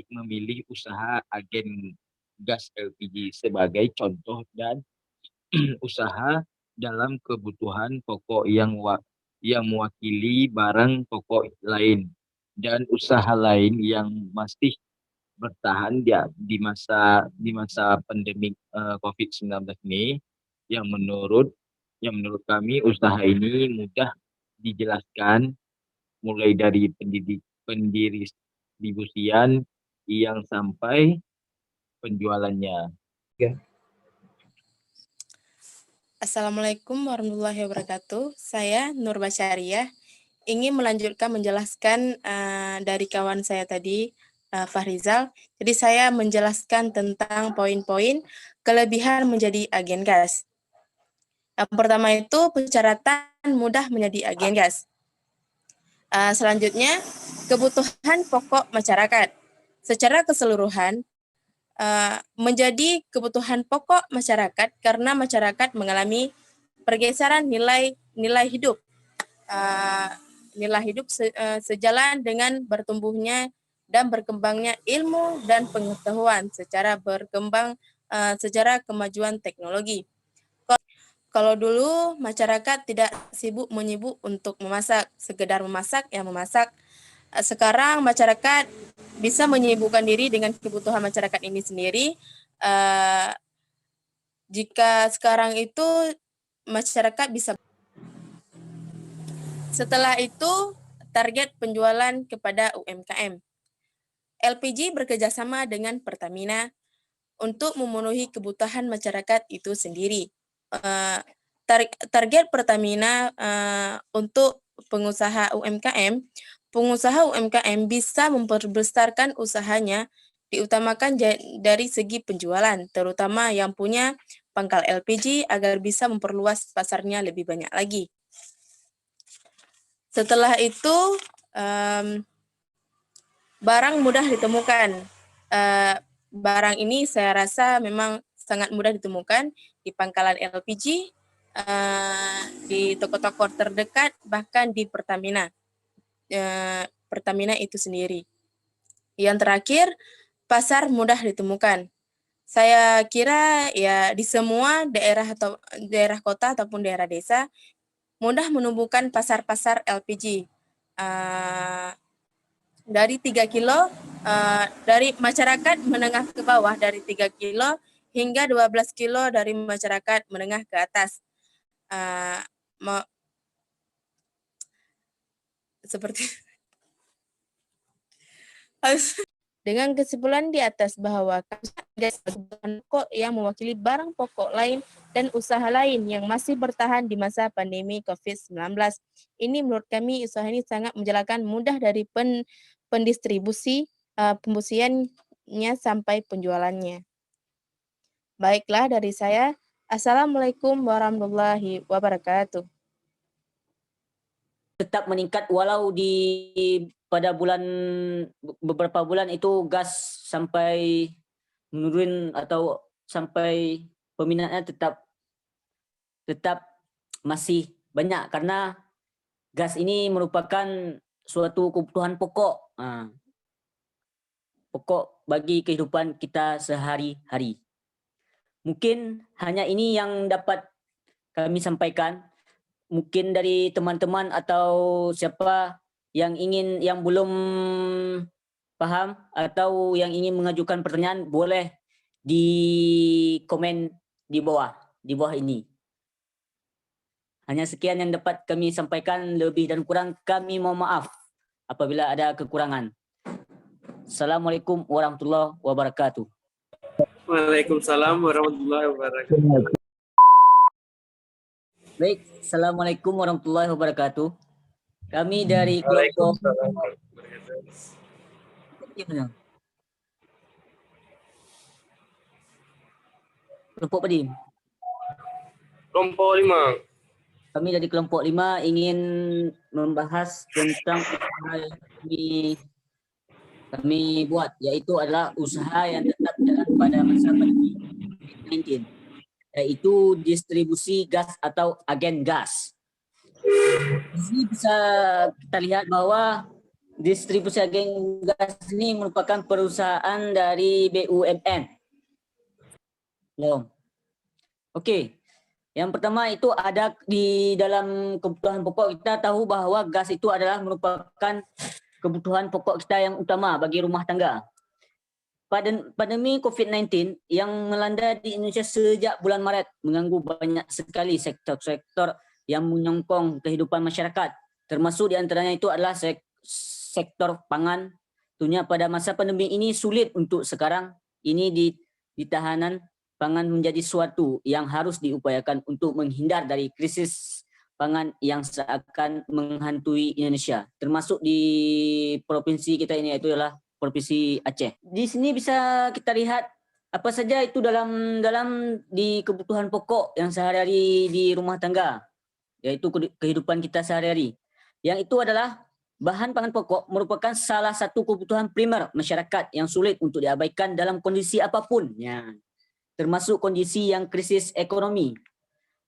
memilih usaha agen gas LPG sebagai contoh dan usaha dalam kebutuhan pokok yang mewakili barang pokok lain dan usaha lain yang masih bertahan di masa pandemik COVID-19 ini, yang menurut kami usaha ini mudah dijelaskan, mulai dari pendistribusian yang sampai penjualannya. Assalamualaikum warahmatullahi wabarakatuh. Saya Nur Basyariah ingin melanjutkan menjelaskan dari kawan saya tadi, Fahrizal. Jadi saya menjelaskan tentang poin-poin kelebihan menjadi agen gas. Yang pertama itu persyaratan mudah menjadi agen gas. Selanjutnya kebutuhan pokok masyarakat. Secara keseluruhan menjadi kebutuhan pokok masyarakat karena masyarakat mengalami pergeseran nilai hidup. Nilai hidup sejalan dengan bertumbuhnya dan berkembangnya ilmu dan pengetahuan secara kemajuan teknologi. Kalau dulu masyarakat tidak menyibuk untuk memasak, sekedar memasak ya memasak. Sekarang masyarakat bisa menyibukkan diri dengan kebutuhan masyarakat ini sendiri. Jika sekarang itu masyarakat bisa. Setelah itu target penjualan kepada UMKM. LPG bekerjasama dengan Pertamina untuk memenuhi kebutuhan masyarakat itu sendiri. Target Pertamina untuk pengusaha UMKM bisa memperbesarkan usahanya, diutamakan dari segi penjualan, terutama yang punya pangkal LPG agar bisa memperluas pasarnya lebih banyak lagi. Setelah itu, barang mudah ditemukan. Barang ini saya rasa memang sangat mudah ditemukan di pangkalan LPG, di toko-toko terdekat, bahkan di Pertamina. Pertamina itu sendiri. Yang terakhir, pasar mudah ditemukan. Saya kira ya di semua daerah atau daerah kota ataupun daerah desa mudah menumbuhkan pasar-pasar LPG. Dari 3 kilo, dari masyarakat menengah ke bawah dari 3 kilo hingga 12 kilo dari masyarakat menengah ke atas. Seperti dengan kesimpulan di atas bahwa kebutuhan pokok yang mewakili barang pokok lain dan usaha lain yang masih bertahan di masa pandemi COVID-19. Ini menurut kami usaha ini sangat menjalankan mudah dari pembusiannya sampai penjualannya. Baiklah dari saya. Assalamualaikum warahmatullahi wabarakatuh. Tetap meningkat walau pada beberapa bulan itu gas sampai menurun atau sampai peminatnya tetap masih banyak karena gas ini merupakan suatu kebutuhan pokok bagi kehidupan kita sehari-hari. Mungkin hanya ini yang dapat kami sampaikan. Mungkin dari teman-teman atau siapa yang belum paham atau yang ingin mengajukan pertanyaan boleh di komen di bawah ini. Hanya sekian yang dapat kami sampaikan, lebih dan kurang kami mohon maaf apabila ada kekurangan. Assalamualaikum warahmatullahi wabarakatuh. Waalaikumsalam warahmatullahi wabarakatuh. Baik, Assalamualaikum warahmatullahi wabarakatuh. Kami dari kelompok Padim. Kelompok 5. Kami dari kelompok 5 ingin membahas tentang usaha yang kami buat, yaitu adalah usaha yang tetap jalan pada masa pandemi COVID-19. Yaitu distribusi gas atau agen gas. Di sini bisa kita lihat bahwa distribusi agen gas ini merupakan perusahaan dari BUMN. Oke. Yang pertama itu ada di dalam kebutuhan pokok, kita tahu bahwa gas itu adalah merupakan kebutuhan pokok kita yang utama bagi rumah tangga. Pandemi COVID-19 yang melanda di Indonesia sejak bulan Maret mengganggu banyak sekali sektor-sektor yang menyokong kehidupan masyarakat. Termasuk di antaranya itu adalah sektor pangan. Tentunya pada masa pandemi ini sulit untuk sekarang ini di tahanan pangan menjadi suatu yang harus diupayakan untuk menghindar dari krisis pangan yang seakan menghantui Indonesia. Termasuk di provinsi kita ini, yaitu adalah Provinsi Aceh. Di sini bisa kita lihat apa saja itu dalam di kebutuhan pokok yang sehari-hari di rumah tangga, yaitu kehidupan kita sehari-hari. Yang itu adalah bahan pangan pokok merupakan salah satu kebutuhan primer masyarakat yang sulit untuk diabaikan dalam kondisi apapun, ya, termasuk kondisi yang krisis ekonomi.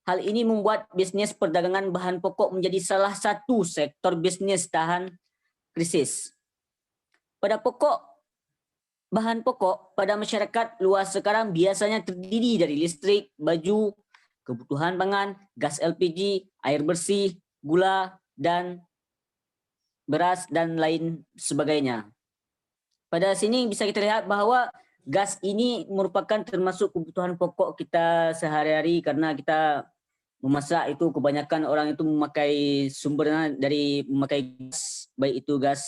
Hal ini membuat bisnis perdagangan bahan pokok menjadi salah satu sektor bisnis tahan krisis. Bahan pokok pada masyarakat luas sekarang biasanya terdiri dari listrik, baju, kebutuhan pangan, gas LPG, air bersih, gula, dan beras, dan lain sebagainya. Pada sini bisa kita lihat bahwa gas ini merupakan termasuk kebutuhan pokok kita sehari-hari karena kita memasak itu kebanyakan orang itu memakai sumbernya dari memakai gas, baik itu gas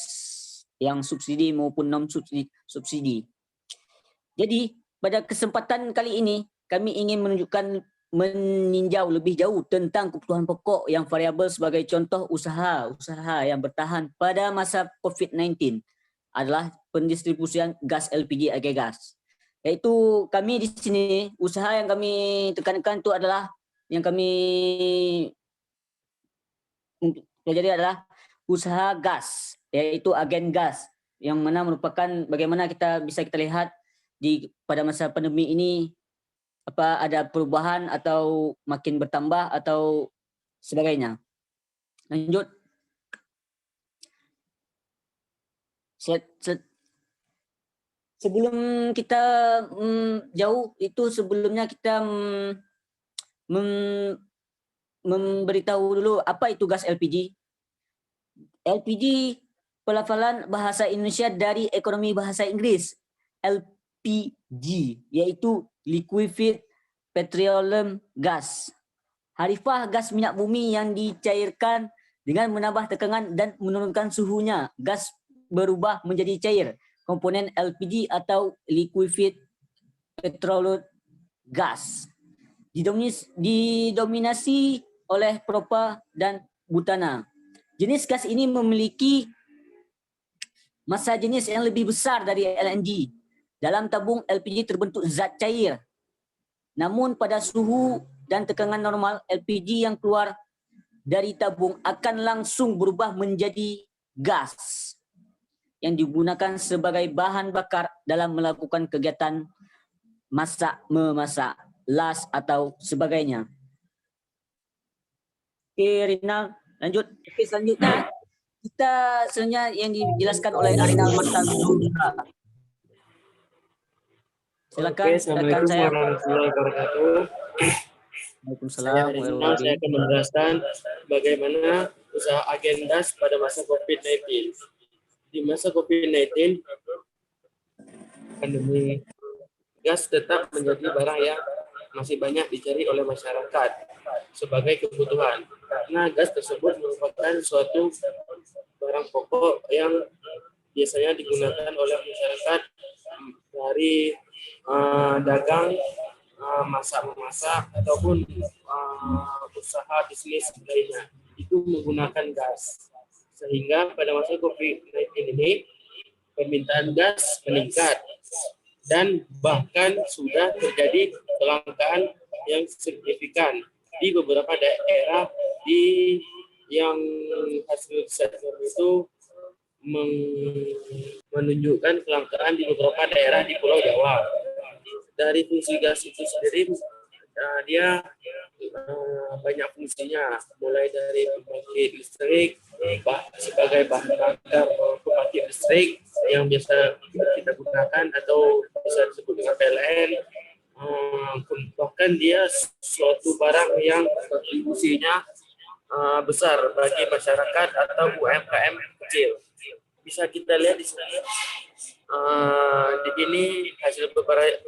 yang subsidi maupun non subsidi. Jadi pada kesempatan kali ini kami ingin meninjau lebih jauh tentang kebutuhan pokok yang variabel sebagai contoh usaha yang bertahan pada masa COVID-19 adalah pendistribusian gas LPG Agegas. Yaitu kami di sini usaha yang kami tekankan itu adalah yang kami pelajari adalah usaha gas, yaitu agen gas, yang mana merupakan bagaimana kita lihat pada masa pandemi ini apa ada perubahan atau makin bertambah atau sebagainya. Lanjut. Sebelum kita jauh itu sebelumnya kita memberitahu dulu apa itu gas LPG. LPG pelafalan bahasa Indonesia dari ekonomi bahasa Inggris. LPG yaitu liquefied petroleum gas. Harifah gas minyak bumi yang dicairkan dengan menambah tekanan dan menurunkan suhunya. Gas berubah menjadi cair. Komponen LPG atau liquefied petroleum gas didominasi oleh propa dan butana. Jenis gas ini memiliki massa jenis yang lebih besar dari LNG. Dalam tabung LPG terbentuk zat cair. Namun pada suhu dan tekanan normal, LPG yang keluar dari tabung akan langsung berubah menjadi gas yang digunakan sebagai bahan bakar dalam melakukan kegiatan masak, memasak, las atau sebagainya. Oke, Rinal, lanjut. Oke, selanjutnya kita selanjutnya yang dijelaskan oleh Rinal Martal. Silakan. Assalamualaikum warahmatullahi wabarakatuh. Waalaikumsalam. Saya akan menjelaskan bagaimana usaha agen gas pada masa COVID-19. Di masa COVID-19, pandemi gas tetap menjadi barang yang masih banyak dicari oleh masyarakat sebagai kebutuhan. Karena gas tersebut merupakan suatu barang pokok yang biasanya digunakan oleh masyarakat dari dagang, masak-memasak, ataupun usaha bisnis lainnya. Itu menggunakan gas. Sehingga pada masa COVID-19 ini permintaan gas meningkat dan bahkan sudah terjadi kelangkaan yang signifikan di beberapa daerah yang hasil riset itu menunjukkan kelangkaan di beberapa daerah di Pulau Jawa. Dari fungsi gas itu sendiri dia banyak fungsinya, mulai dari pembangkit listrik sebagai bahan bakar pembangkit listrik yang biasa kita gunakan atau bisa disebut dengan PLN. Bahkan dia suatu barang yang kontribusinya besar bagi masyarakat atau UMKM kecil. Bisa kita lihat di sini. Di sini hasil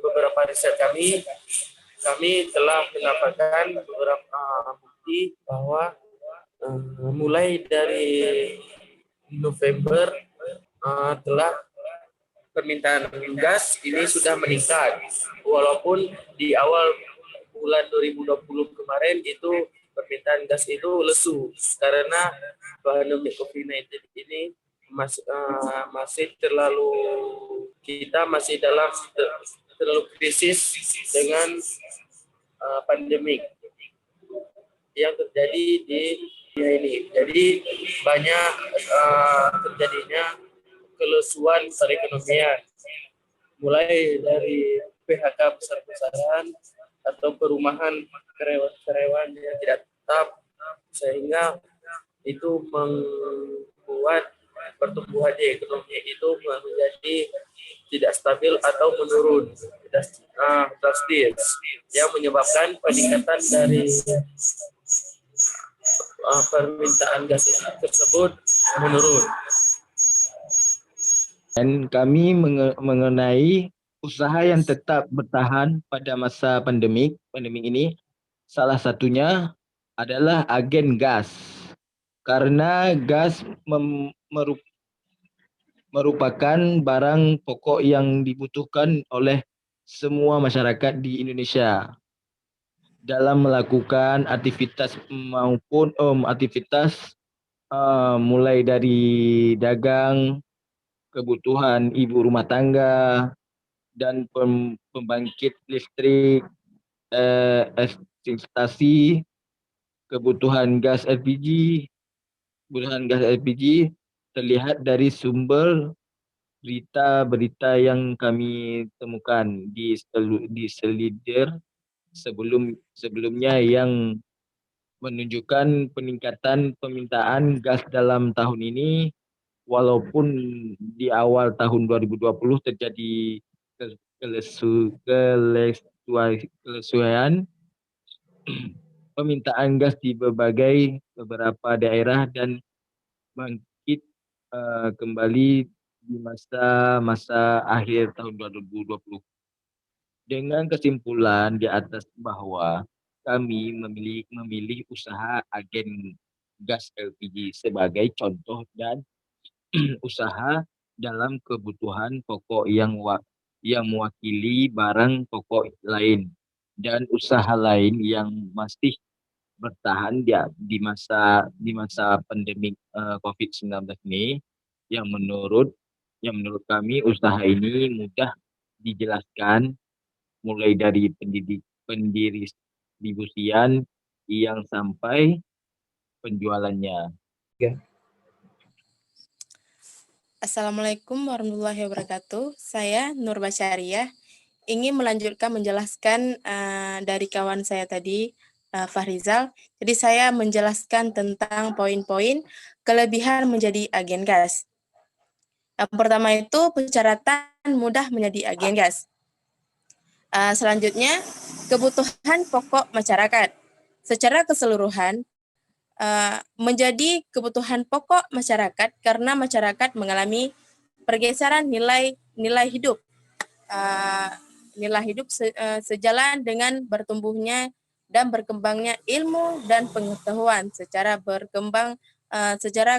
beberapa riset kami telah mendapatkan beberapa bukti bahwa mulai dari November telah permintaan gas ini sudah meningkat. Walaupun di awal bulan 2020 kemarin itu permintaan gas itu lesu karena pandemi COVID-19 ini masih terlalu krisis dengan pandemik yang terjadi di dunia ini. Jadi banyak terjadinya kelesuan perekonomian, mulai dari PHK besar-besaran atau perumahan karyawan yang tidak tetap, sehingga itu membuat pertumbuhan ekonomi itu menjadi tidak stabil atau menurun drastis yang menyebabkan peningkatan dari permintaan gas tersebut menurun. Dan kami mengenai usaha yang tetap bertahan pada masa pandemik ini, salah satunya adalah agen gas. Karena gas merupakan barang pokok yang dibutuhkan oleh semua masyarakat di Indonesia dalam melakukan aktivitas maupun aktivitas mulai dari dagang, kebutuhan ibu rumah tangga, dan pembangkit listrik, stasi, kebutuhan gas LPG terlihat dari sumber berita-berita yang kami temukan di selidir sebelumnya yang menunjukkan peningkatan permintaan gas dalam tahun ini, walaupun di awal tahun 2020 terjadi kelesuaian permintaan gas di beberapa daerah dan bangkit kembali di masa akhir tahun 2020. Dengan kesimpulan di atas bahwa kami memilih usaha agen gas LPG sebagai contoh dan usaha dalam kebutuhan pokok yang mewakili barang pokok lain dan usaha lain yang masih bertahan di masa pandemik COVID-19 ini, yang menurut kami usaha ini mudah dijelaskan, mulai dari pendistribusian yang sampai penjualannya. Assalamualaikum warahmatullahi wabarakatuh. Saya Nur Basyariah ingin melanjutkan menjelaskan dari kawan saya tadi, Fahrizal. Jadi saya menjelaskan tentang poin-poin kelebihan menjadi agen gas. Yang pertama itu persyaratan mudah menjadi agen gas. Selanjutnya, kebutuhan pokok masyarakat. Secara keseluruhan, menjadi kebutuhan pokok masyarakat karena masyarakat mengalami pergeseran nilai hidup. Nilai hidup sejalan dengan bertumbuhnya dan berkembangnya ilmu dan pengetahuan secara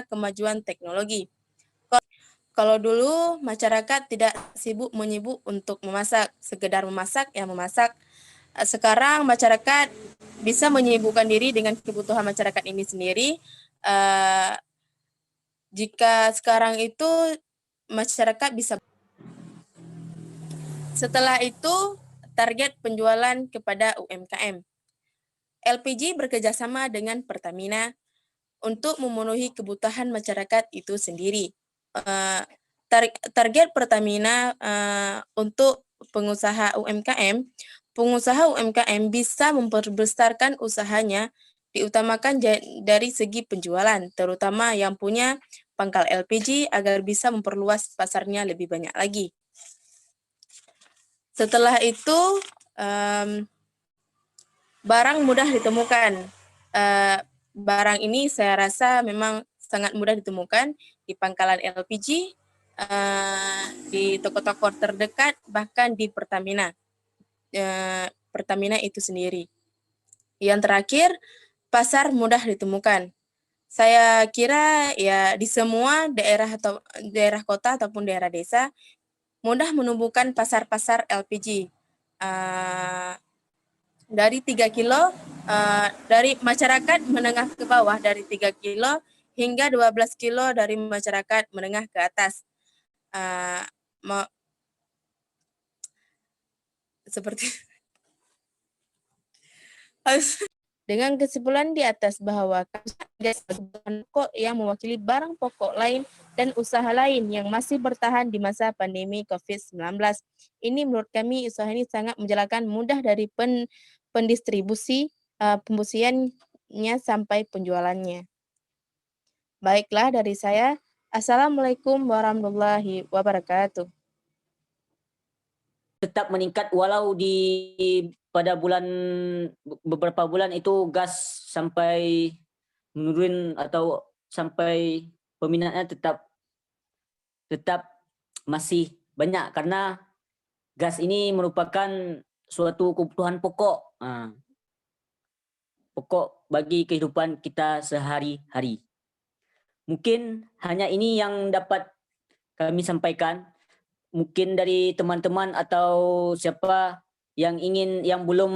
kemajuan teknologi. Kalau dulu masyarakat tidak menyibuk untuk memasak, sekedar memasak. Sekarang masyarakat bisa menyibukkan diri dengan kebutuhan masyarakat ini sendiri. Jika sekarang itu masyarakat bisa. Setelah itu target penjualan kepada UMKM. LPG bekerjasama dengan Pertamina untuk memenuhi kebutuhan masyarakat itu sendiri. Target Pertamina untuk pengusaha UMKM bisa memperbesarkan usahanya, diutamakan dari segi penjualan, terutama yang punya pangkal LPG agar bisa memperluas pasarnya lebih banyak lagi. Setelah itu, barang mudah ditemukan. Barang ini saya rasa memang sangat mudah ditemukan di pangkalan LPG, di toko-toko terdekat, bahkan di Pertamina. Pertamina itu sendiri. Yang terakhir, pasar mudah ditemukan. Saya kira ya di semua daerah kota ataupun daerah desa mudah menumbuhkan pasar-pasar LPG. Dari 3 kilo, dari masyarakat menengah ke bawah dari 3 kilo hingga 12 kilo dari masyarakat menengah ke atas. Seperti dengan kesimpulan di atas bahwa gas kebutuhan pokok yang mewakili barang pokok lain dan usaha lain yang masih bertahan di masa pandemi COVID-19. Ini menurut kami usaha ini sangat menjalankan mudah dari pembusiannya sampai penjualannya. Baiklah dari saya. Assalamualaikum warahmatullahi wabarakatuh. tetap meningkat walau pada beberapa bulan itu gas sampai menurun atau sampai peminatnya tetap masih banyak karena gas ini merupakan suatu kebutuhan pokok bagi kehidupan kita sehari-hari. Mungkin hanya ini yang dapat kami sampaikan. Mungkin dari teman-teman atau siapa yang belum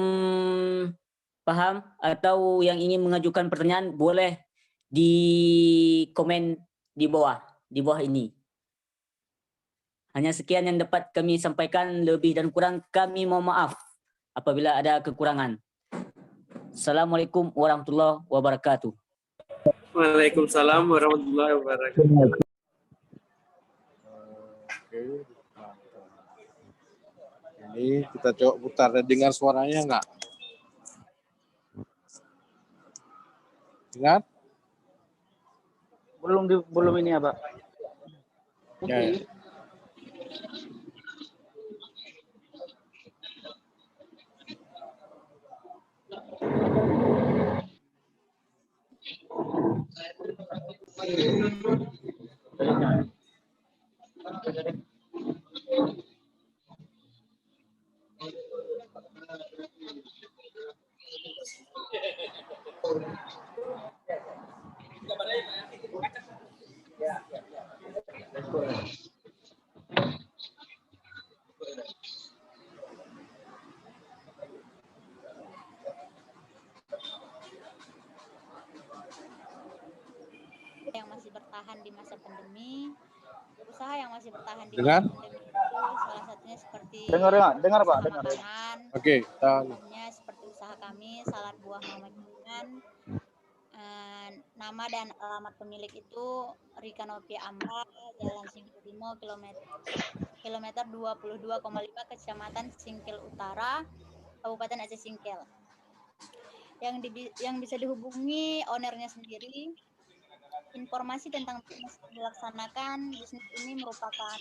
paham atau yang ingin mengajukan pertanyaan boleh di komen di bawah ini. Hanya sekian yang dapat kami sampaikan, lebih dan kurang kami mohon maaf apabila ada kekurangan. Assalamualaikum warahmatullahi wabarakatuh. Waalaikumsalam warahmatullahi wabarakatuh. Oke. Ini kita coba putar, dengar suaranya enggak? Dengar? Belum ini ya, Pak. Ya. Yang masih bertahan di masa pandemi, usaha yang masih bertahan di Dengar? masa pandemi itu salah satunya seperti Dengar Pak, dengar. makanan, Oke, tahu. seperti usaha kami Salad Buah Mama Kinan. Nama dan alamat pemilik itu Rika Novia Amra, Jalan Singkil Timo, kilometer 22,5, Kecamatan Singkil Utara, Kabupaten Aceh Singkil. Yang bisa dihubungi ownernya sendiri. Informasi tentang bisnis yang dilaksanakan, bisnis ini merupakan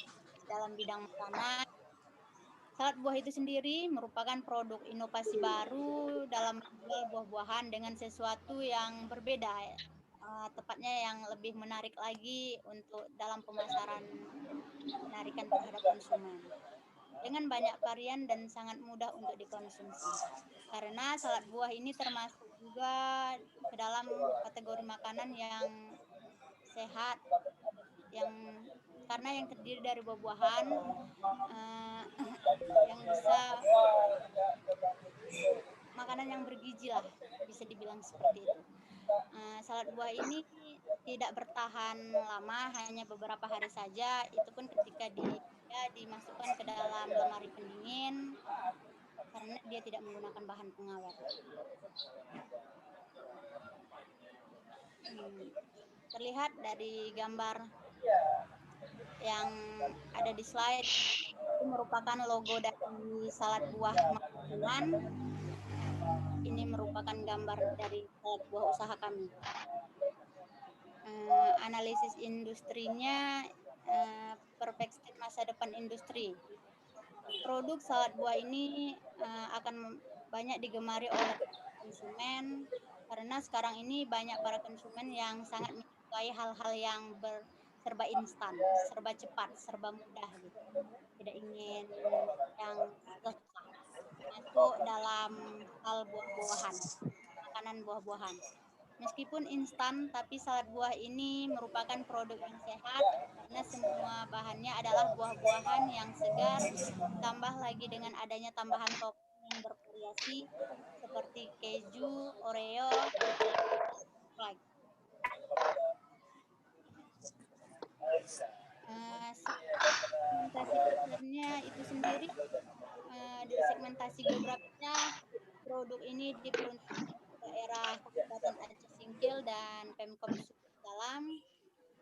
dalam bidang makanan. Salad buah itu sendiri merupakan produk inovasi baru dalam menjual buah-buahan dengan sesuatu yang berbeda, tepatnya yang lebih menarik lagi untuk dalam pemasaran, menarikan terhadap konsumen. Dengan banyak varian dan sangat mudah untuk dikonsumsi. Karena salad buah ini termasuk juga ke dalam kategori makanan yang sehat, karena yang terdiri dari buah-buahan yang bisa makanan yang bergizi lah, bisa dibilang seperti itu. Salad buah ini tidak bertahan lama, hanya beberapa hari saja, itu pun ketika dimasukkan ke dalam lemari pendingin karena dia tidak menggunakan bahan pengawet. Terlihat dari gambar yang ada di slide, itu merupakan logo dari Salad Buah Makanan. Ini merupakan gambar dari salad buah usaha kami. Analisis industrinya, perspektif masa depan industri. Produk salad buah ini akan banyak digemari oleh konsumen karena sekarang ini banyak para konsumen yang sangat menyukai hal-hal yang serba instan, serba cepat, serba mudah gitu. Tidak ingin yang susah, masuk dalam hal buah-buahan, makanan buah-buahan. Meskipun instan, tapi salad buah ini merupakan produk yang sehat karena semua bahannya adalah buah-buahan yang segar, tambah lagi dengan adanya tambahan topping yang bervariasi seperti keju, Oreo, like. Segmentasi pasarnya itu sendiri, di segmentasi geografinya produk ini diperuntukkan daerah Kabupaten Aceh Singkil dan Pemkop Sulawesi Dalam,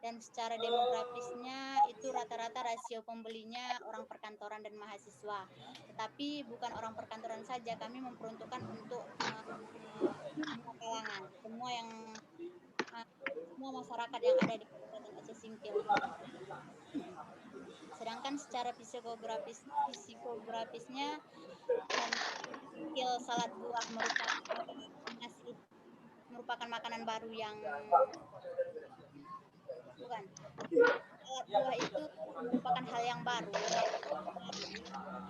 dan secara demografisnya itu rata-rata rasio pembelinya orang perkantoran dan mahasiswa. Tetapi bukan orang perkantoran saja, kami memperuntukkan untuk semua kalangan, semua masyarakat yang ada di Kabupaten Aceh Singkil. Sedangkan menjelaskan secara psikografisnya skill salad buah merupakan makanan baru yang bukan. Salad buah itu merupakan hal yang baru,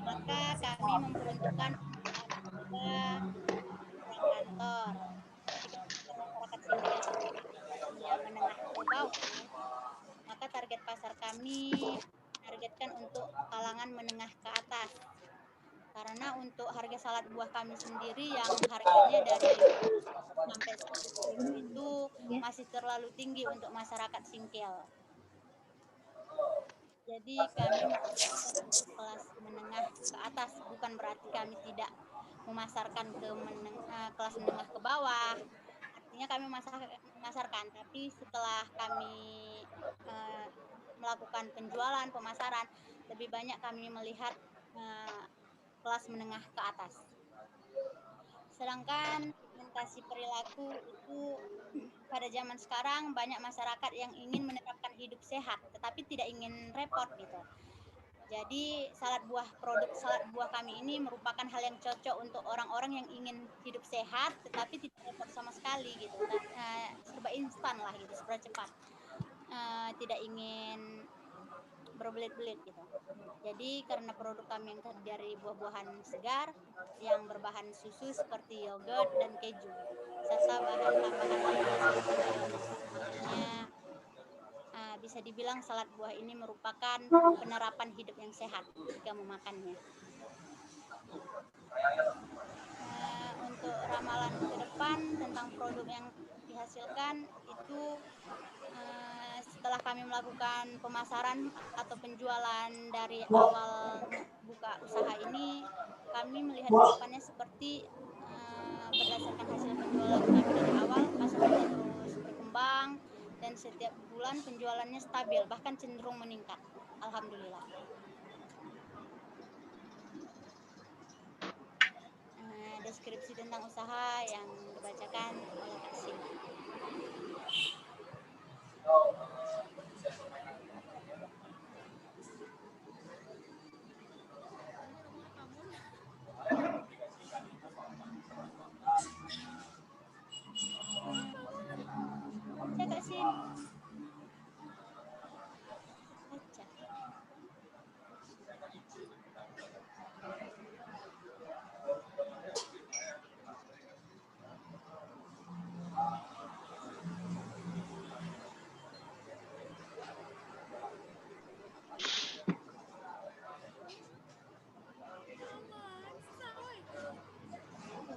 maka kami memperuntukkan orang kantor, masyarakat singkil yang menengah ke bawah, maka target pasar kami targetkan untuk kalangan menengah ke atas. Karena untuk harga salad buah kami sendiri yang harganya dari sampai 100.000 itu masih terlalu tinggi untuk masyarakat singkil. Jadi kami kelas menengah ke atas, bukan berarti kami tidak memasarkan ke kelas menengah ke bawah. Artinya kami memasarkan, tapi setelah kami melakukan penjualan, pemasaran, lebih banyak kami melihat kelas menengah ke atas. Sedangkan segmentasi perilaku itu pada zaman sekarang banyak masyarakat yang ingin menerapkan hidup sehat, tetapi tidak ingin repot gitu. Jadi produk salad buah kami ini merupakan hal yang cocok untuk orang-orang yang ingin hidup sehat, tetapi tidak repot sama sekali gitu. Serba instan lah gitu, serba cepat. Tidak ingin berbelit-belit gitu. Jadi karena produk kami yang terdiri dari buah-buahan segar yang berbahan susu seperti yogurt dan keju, serta bahan tambahan lainnya seperti mayones. Artinya bisa dibilang salad buah ini merupakan penerapan hidup yang sehat jika memakannya. Untuk ramalan ke depan tentang produk yang dihasilkan itu setelah kami melakukan pemasaran atau penjualan dari awal buka usaha ini, kami melihat depannya seperti berdasarkan hasil penjualan kami dari awal, pasar kita terus berkembang dan setiap bulan penjualannya stabil, bahkan cenderung meningkat. Alhamdulillah. Deskripsi tentang usaha yang dibacakan oleh Kak Sin. Baca Kak Sin. Baca.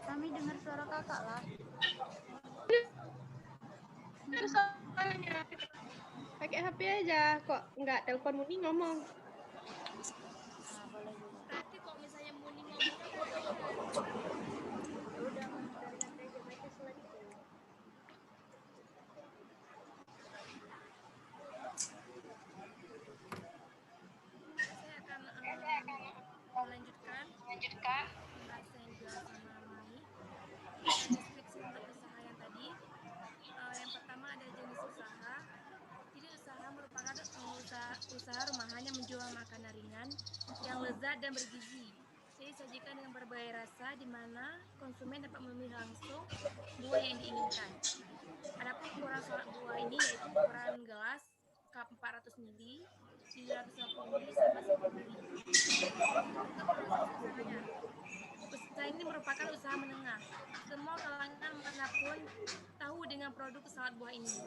Kami dengar suara kakak lah. Itu soalnya pakai HP aja, kok nggak telepon Muni ngomong. Boleh juga. Berarti kalau misalnya Muni ngomong kan udah mendengarkan aja baca selanjutnya. saya akan melanjutkan bahasa yang dijelaskan sama Mai. Deskripsi untuk usaha yang tadi. Yang pertama ada jenis usaha. Jadi usaha merupakan usaha rumahan yang menjual makanan ringan yang lezat dan bergizi. Jadi disajikan dengan berbagai rasa di mana konsumen dapat memilih langsung buah yang diinginkan. Adapun ukuran salad buah ini yaitu ukuran gelas cup 400 ml, 350 ml sama 10 ml. Untuk proses usahanya. Usaha ini merupakan usaha menengah. Semua kalangan manapun tahu dengan produk salad buah ini.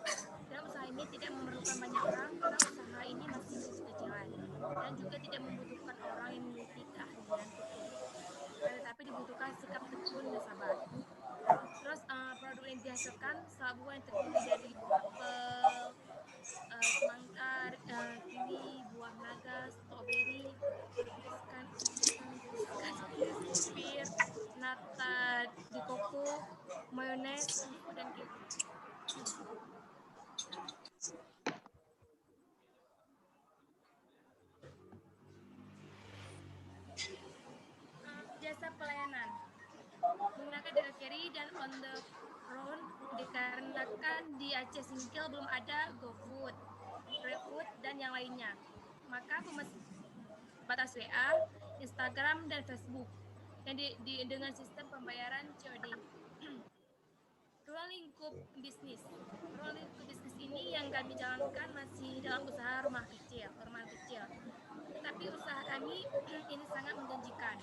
Dan usaha ini tidak memerlukan banyak orang karena usaha ini masih kecil-kecilan dan juga tidak membutuhkan orang yang memiliki keahlian tekun. Tetapi dibutuhkan sikap tekun dan sabar. Terus produk yang dihasilkan salad buah yang terdiri dari buah apel, semangka, kiwi, buah naga, stroberi, pir, nata di koko, mayones, susu dan keju. Jasa pelayanan menggunakan delivery dan on the road dikarenakan di Aceh Singkil belum ada GoFood, GrabFood dan yang lainnya. Maka WA, Instagram, dan Facebook yang dengan sistem pembayaran COD. Ruang lingkup bisnis. Ruang lingkup bisnis ini yang kami jalankan masih dalam usaha rumahan kecil. Tetapi usaha kami ini sangat menjanjikan.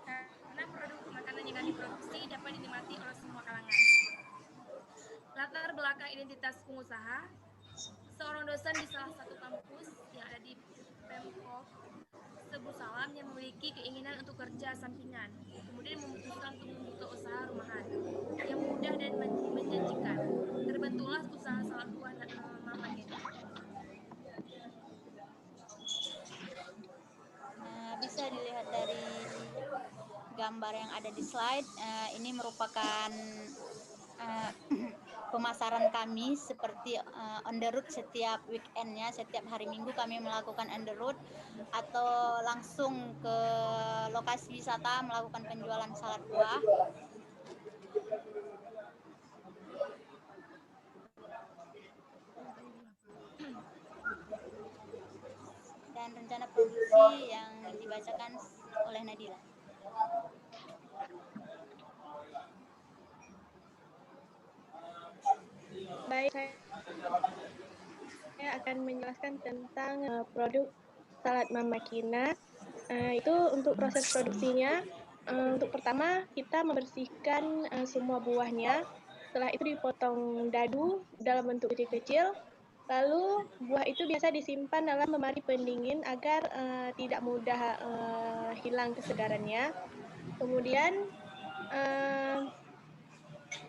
Karena produk makanan yang kami produksi dapat dinikmati oleh semua kalangan. Latar belakang identitas pengusaha, seorang dosen di salah satu kampus yang ada di Pemkov Tebu Salam yang memiliki keinginan untuk kerja sampingan, kemudian memutuskan untuk membuka usaha rumahan yang mudah dan menjanjikan. Terbentuklah usaha salad buah Mama Kenny. Bisa dilihat dari gambar yang ada di slide, ini merupakan pemasaran kami seperti on the road setiap weekendnya, setiap hari Minggu kami melakukan on the road atau langsung ke lokasi wisata melakukan penjualan salad buah. Dan rencana produksi yang dibacakan oleh Nadila. Baik, saya akan menjelaskan tentang produk salad Mama Kina. Itu untuk proses produksinya. Untuk pertama, kita membersihkan semua buahnya. Setelah itu dipotong dadu dalam bentuk kecil-kecil. Lalu buah itu biasa disimpan dalam lemari pendingin agar tidak mudah hilang kesegarannya. Kemudian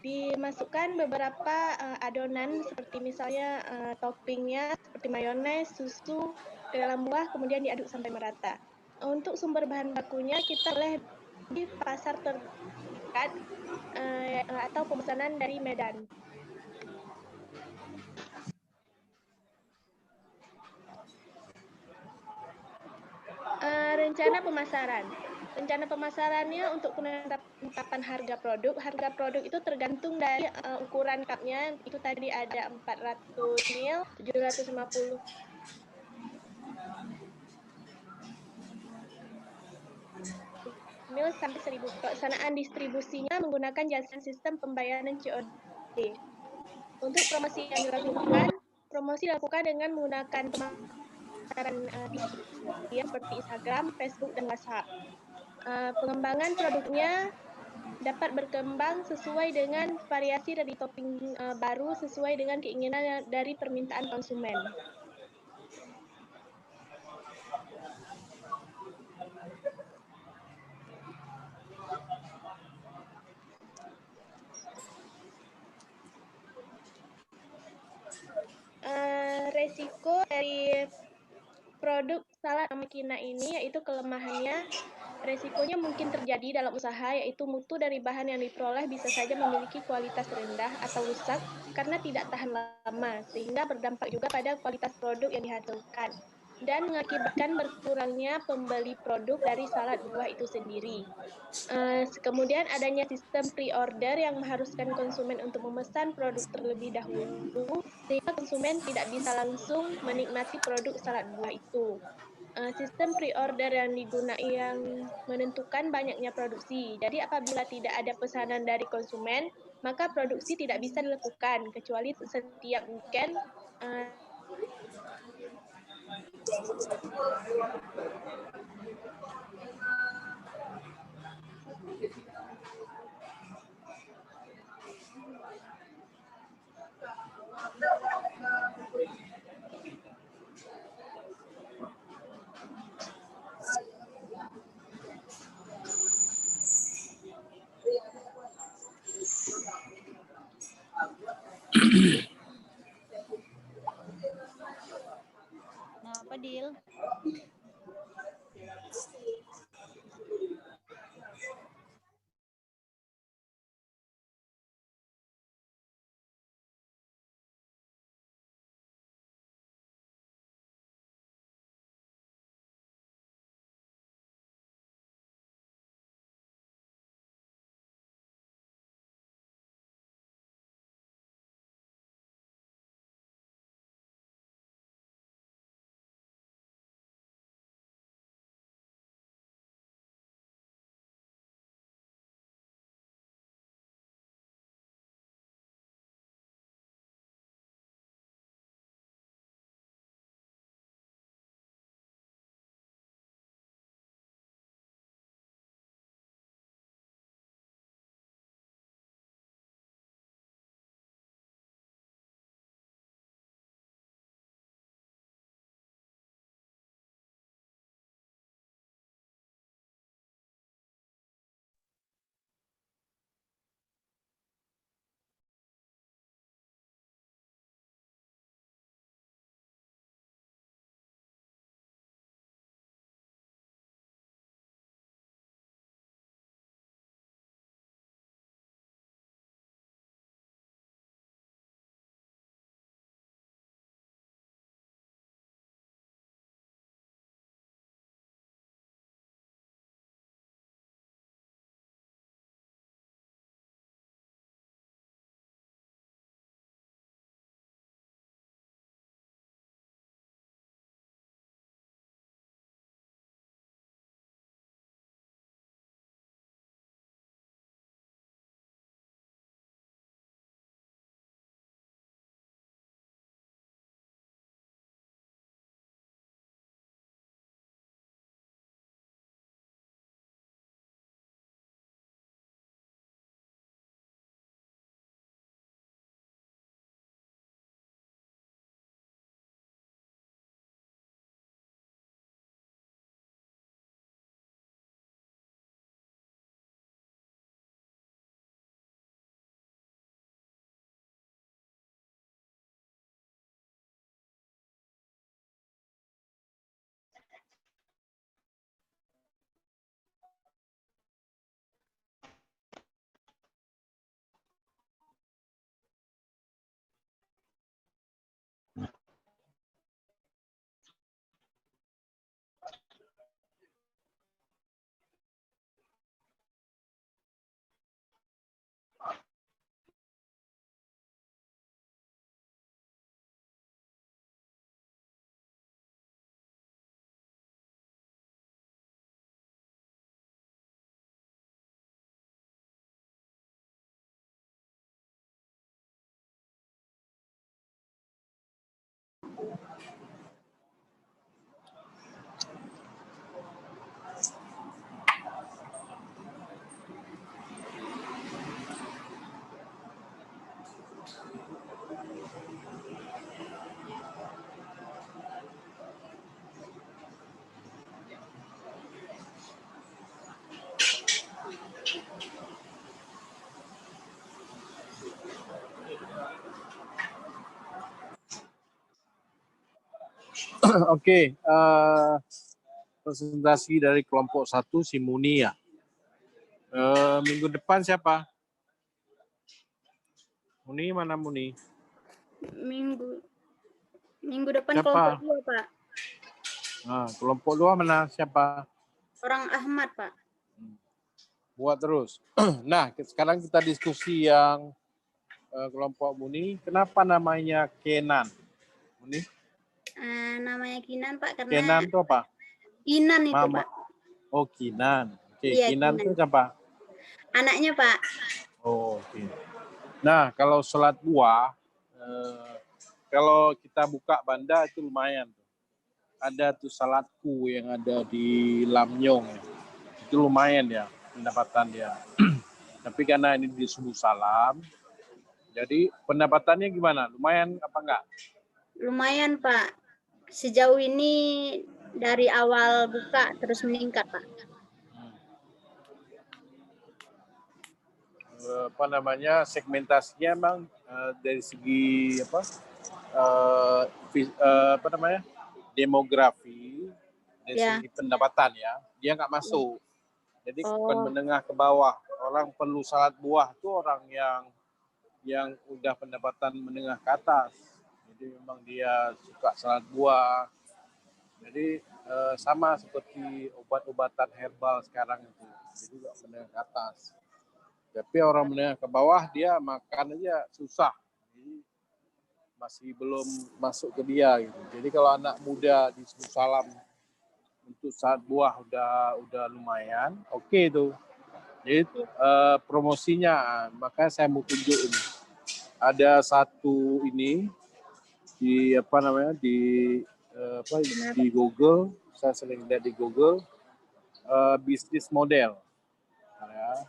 dimasukkan beberapa adonan seperti misalnya toppingnya seperti mayones, susu ke dalam buah, kemudian diaduk sampai merata. Untuk sumber bahan bakunya kita boleh di pasar terdekat atau pemesanan dari Medan. Rencana pemasaran. Rencana pemasarannya untuk penetapan harga produk itu tergantung dari ukuran cupnya. Itu tadi ada 400 ml, 750 ml sampai 1000. Pelaksanaan distribusinya menggunakan jasa sistem pembayaran COD. Untuk promosi yang dilakukan dengan menggunakan pemasaran media seperti Instagram, Facebook, dan WhatsApp. Pengembangan produknya dapat berkembang sesuai dengan variasi dari topping baru sesuai dengan keinginan dari permintaan konsumen. Resiko dari produk salad Mama Kina ini yaitu kelemahannya, resikonya mungkin terjadi dalam usaha yaitu mutu dari bahan yang diperoleh bisa saja memiliki kualitas rendah atau rusak karena tidak tahan lama sehingga berdampak juga pada kualitas produk yang dihasilkan dan mengakibatkan berkurangnya pembeli produk dari salad buah itu sendiri. Kemudian adanya sistem pre-order yang mengharuskan konsumen untuk memesan produk terlebih dahulu sehingga konsumen tidak bisa langsung menikmati produk salad buah itu. Sistem pre-order yang menentukan banyaknya produksi. Jadi apabila tidak ada pesanan dari konsumen, maka produksi tidak bisa dilakukan kecuali setiap weekend. Kenapa, Dil? Oke, presentasi dari kelompok 1 si Muni ya. Minggu depan siapa? Muni, mana Muni? Minggu depan Siapa? kelompok 2, Pak. Nah, kelompok 2 mana? Siapa? Orang Ahmad, Pak. Buat terus. Nah, sekarang kita diskusi yang kelompok Muni. Kenapa namanya Kenan? Muni? Namanya Kinan, Pak, karena Kenan itu apa? Kinan itu, Pak. Oh, Kinan. Oke, Iya, Kinan itu Kinan. siapa? Anaknya, Pak. Oh, oke. Nah, kalau sholat buah, kalau kita buka Banda itu lumayan. Ada tuh salatku yang ada di Lamnyong. Ya. Itu lumayan ya pendapatan dia. Tapi karena ini di subuh salam, jadi pendapatannya gimana? Lumayan apa enggak? Lumayan, Pak. Sejauh ini dari awal buka terus meningkat, Pak. Apa namanya, segmentasinya emang dari segi apa namanya, demografi, dari segi pendapatan ya, dia nggak masuk. Jadi bukan menengah ke bawah. Orang perlu salat buah itu orang yang udah pendapatan menengah ke atas. Jadi memang dia suka salat buah. Jadi sama seperti obat-obatan herbal sekarang itu. Jadi juga menengah ke atas. Tapi orang menengah ke bawah dia makan aja susah. Jadi masih belum masuk ke dia gitu. Jadi kalau anak muda di subuh salam untuk saat buah udah lumayan, oke tuh. Jadi promosinya, makanya saya mau tunjuk ini. Ada satu ini di apa namanya di Google, saya sering lihat di Google, bisnis model. Ya.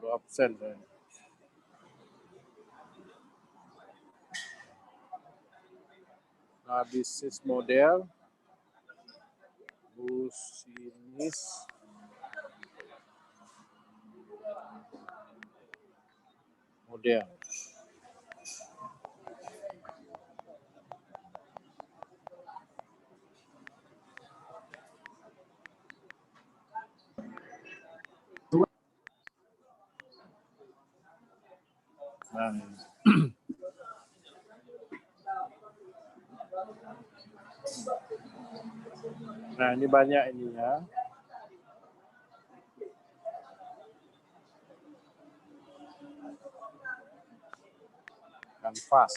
Absen. Nah, bisnis model, bisnis model. Nah, ini banyak ini ya. Kanvas.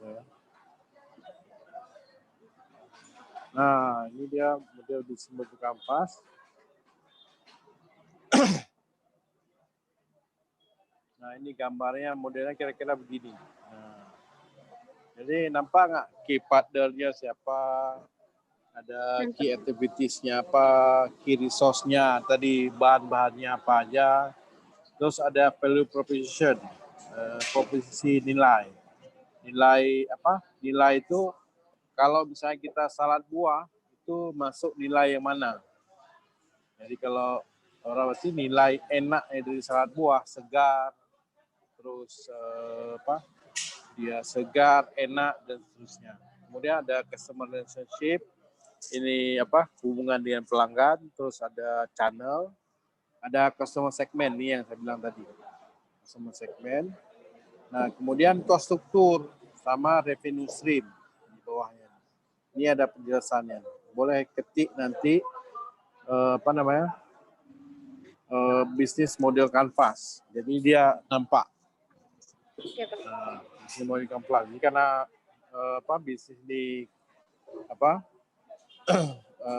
Ya. Nah, ini dia model bisnis model kanvas. Nah, ini gambarnya modelnya kira-kira begini. Nah, jadi nampak nggak key partnernya siapa, ada key activitiesnya apa, key resource-nya, tadi bahan-bahannya apa aja, terus ada value proposition, proposisi nilai. Nilai apa? Nilai itu kalau misalnya kita salad buah, itu masuk nilai yang mana? Jadi kalau orang berarti nilai enak dari salad buah, segar, terus dia segar, enak dan seterusnya. Kemudian ada customer relationship, ini hubungan dengan pelanggan, terus ada channel, ada customer segment nih yang saya bilang tadi, customer segment. Nah kemudian cost struktur sama revenue stream di bawahnya. Ini ada penjelasannya. Boleh ketik nanti bisnis model kanvas. Jadi dia nampak. Bisnis model kanvas. Ini karena bisnis di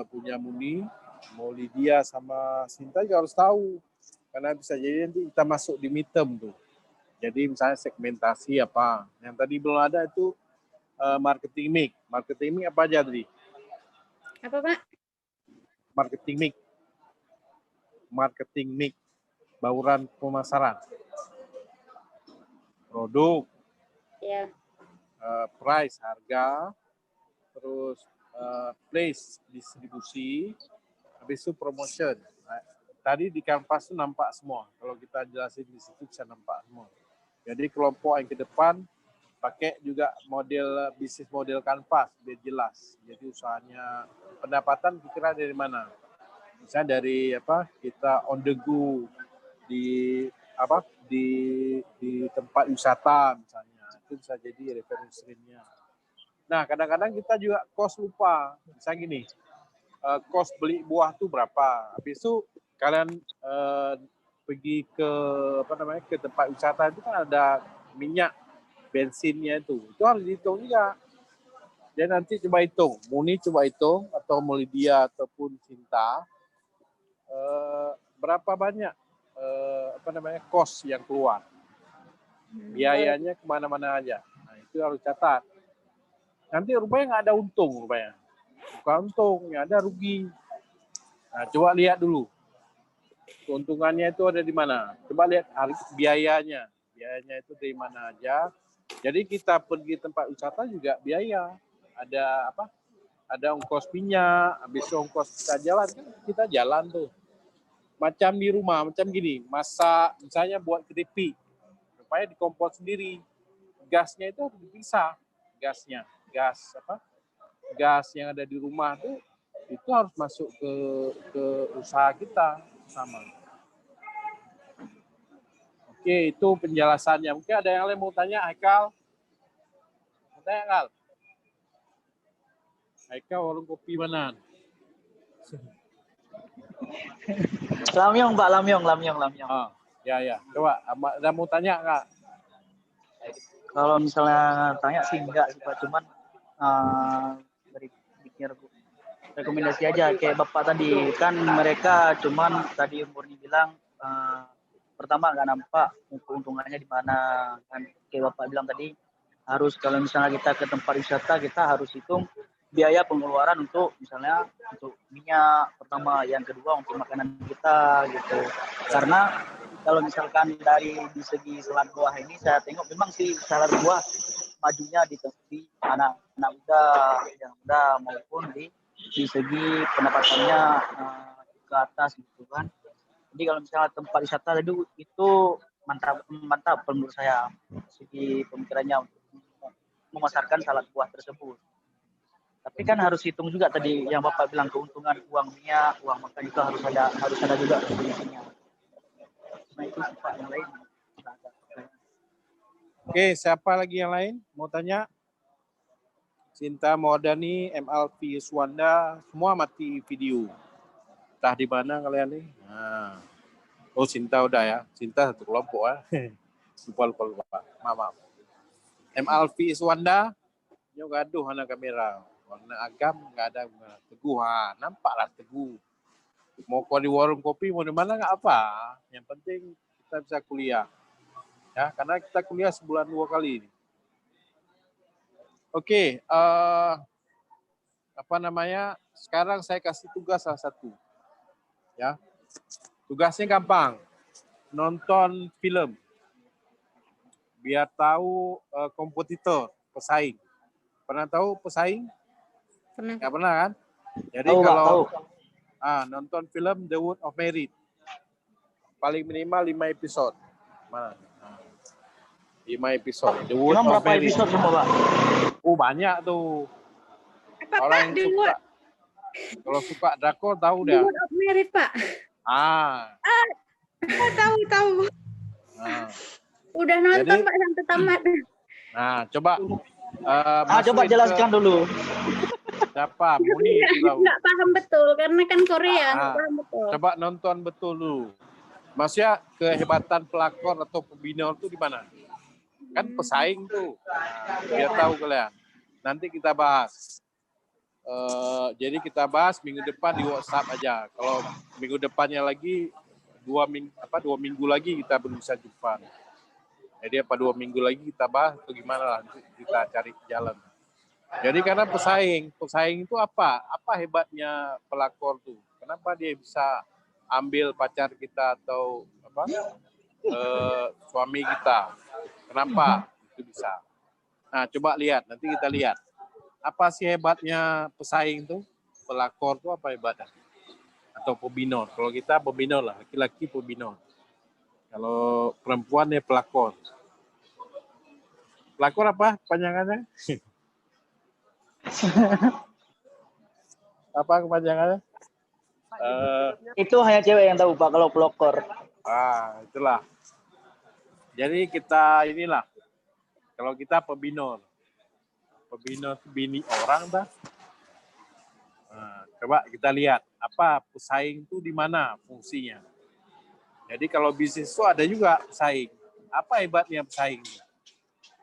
punya Muni, mau Lydia sama Sinta juga harus tahu. Karena bisa jadi nanti kita masuk di midterm tuh. Jadi misalnya segmentasi apa. Yang tadi belum ada itu marketing mix. Marketing mix apa aja tadi? Apa Pak? Marketing mix. Marketing mix. Bauran pemasaran. Produk. Ya. Price, harga. Terus place, distribusi. Habis itu promotion. Tadi di kanvas itu nampak semua. Kalau kita jelasin di situ bisa nampak semua. Jadi kelompok yang ke depan pakai juga model bisnis model kanvas biar jelas. Jadi usahanya pendapatan kira dari mana? Misalnya dari apa? Kita on the go di apa? Di tempat wisata misalnya. Itu bisa jadi reference stream-nya. Nah, kadang-kadang kita juga cost lupa. Misalnya gini. Cost beli buah tuh berapa? Habis itu kalian pergi ke apa namanya ke tempat wisata itu kan ada minyak bensinnya itu harus dihitung juga. Dan nanti coba hitung, Muni coba hitung atau Mulidia ataupun Cinta berapa banyak apa namanya cost yang keluar, biayanya kemana-mana aja. Nah itu harus catat. Nanti rupanya nggak ada untung rupanya, bukan untung, ya ada rugi. Nah coba lihat dulu. Keuntungannya itu ada di mana? Coba lihat biayanya. Biayanya itu dari mana aja. Jadi kita pergi tempat wisata juga biaya. Ada apa? Ada ongkos minyak, habis ongkos kita jalan kan kita jalan tuh. Macam di rumah, macam gini, masak misalnya buat keripik. Supaya dikompor sendiri. Gasnya itu harus dipisah. Gasnya, gas apa? Gas yang ada di rumah tuh itu harus masuk ke usaha kita sama. Oke, itu penjelasannya. Mungkin ada yang lain mau tanya, Haikal? Mau tanya, Haikal? Haikal warung kopi mana? Lamyong, Pak, Lamyong. Oh, ya. Coba, ada mau tanya nggak? Kalau misalnya tanya sih enggak sih, Pak. Cuman dari pikir rekomendasi aja. Kayak Bapak tadi, kan mereka cuman tadi Murni bilang pertama nggak nampak keuntungannya di mana. Kan kayak Bapak bilang tadi, harus kalau misalnya kita ke tempat wisata, kita harus hitung biaya pengeluaran untuk misalnya untuk minyak pertama, yang kedua untuk makanan kita gitu. Karena kalau misalkan dari segi salad buah ini saya tengok memang sih salad buah majunya di anak-anak muda, yang muda maupun di segi pendapatannya ke atas gitu kan. Jadi kalau misalnya tempat wisata itu mantap menurut saya segi pemikirannya untuk memasarkan salad buah tersebut. Tapi kan harus hitung juga tadi yang Bapak bilang, keuntungan uang minyak, uang makan itu harus ada juga kondisinya. Nah itu Pak, yang lain. Oke, siapa lagi yang lain mau tanya? Cinta Mawadani, MLV Yuswanda, semua mati video. Entah di mana kalian nih? Nah. Oh, Cinta udah ya. Cinta satu kelompok ya. Lupa. Maaf. MLV Yuswanda, nyo gaduh anak kamera. Warna agam nggak ada Teguh. Nampaklah Teguh. Mau kau di warung kopi, mau di mana nggak apa. Yang penting kita bisa kuliah. Ya, karena kita kuliah sebulan 2 kali ini. Oke, apa namanya? Sekarang saya kasih tugas salah satu. Ya. Tugasnya gampang. Nonton film. Biar tahu kompetitor, pesaing. Pernah tahu pesaing? Pernah. Nggak pernah kan? Jadi tahu, kalau tahu. Nonton film The Wood of Merit. Paling minimal 5 episode. Mana? 5 episode. The Wood of berapa Merit. episode semua, Pak? Banyak tuh. Apa Orang Pak? yang suka. Kalau suka drakor tahu dah. The Wood of Merit, Pak. Tahu. Udah nonton Pak sampai tamat. Nah, coba coba jelaskan dulu. Siapa? Muni tahu. Nggak paham betul karena kan Korea, nggak paham betul. Coba nonton betul dulu. Maksudnya kehebatan pelakor atau pembina itu di mana? Kan pesaing tuh. Biar tahu kalian. Nanti kita bahas. Jadi kita bahas minggu depan di WhatsApp aja. Kalau minggu depannya lagi 2 minggu lagi kita belum bisa jumpa. Jadi 2 minggu lagi kita bahas bagaimana lah, kita cari jalan. Jadi karena pesaing itu apa hebatnya pelakor tuh? Kenapa dia bisa ambil pacar kita atau suami kita? Kenapa itu bisa? Nah, coba lihat, nanti kita lihat. Apa sih hebatnya pesaing tuh? Pelakor tuh apa hebatnya? Atau pebinor. Kalau kita pebinor lah, laki-laki pebinor. Kalau perempuan ya pelakor. Pelakor apa kepanjangannya? Apa kepanjangannya? Itu hanya cewek yang tahu Pak kalau pelakor. Itulah. Jadi kita inilah. Kalau kita pebinor. Pebinor itu bini orang dah. Nah, coba kita lihat apa pesaing itu di mana fungsinya. Jadi kalau bisnis itu ada juga pesaing. Apa hebatnya pesaing?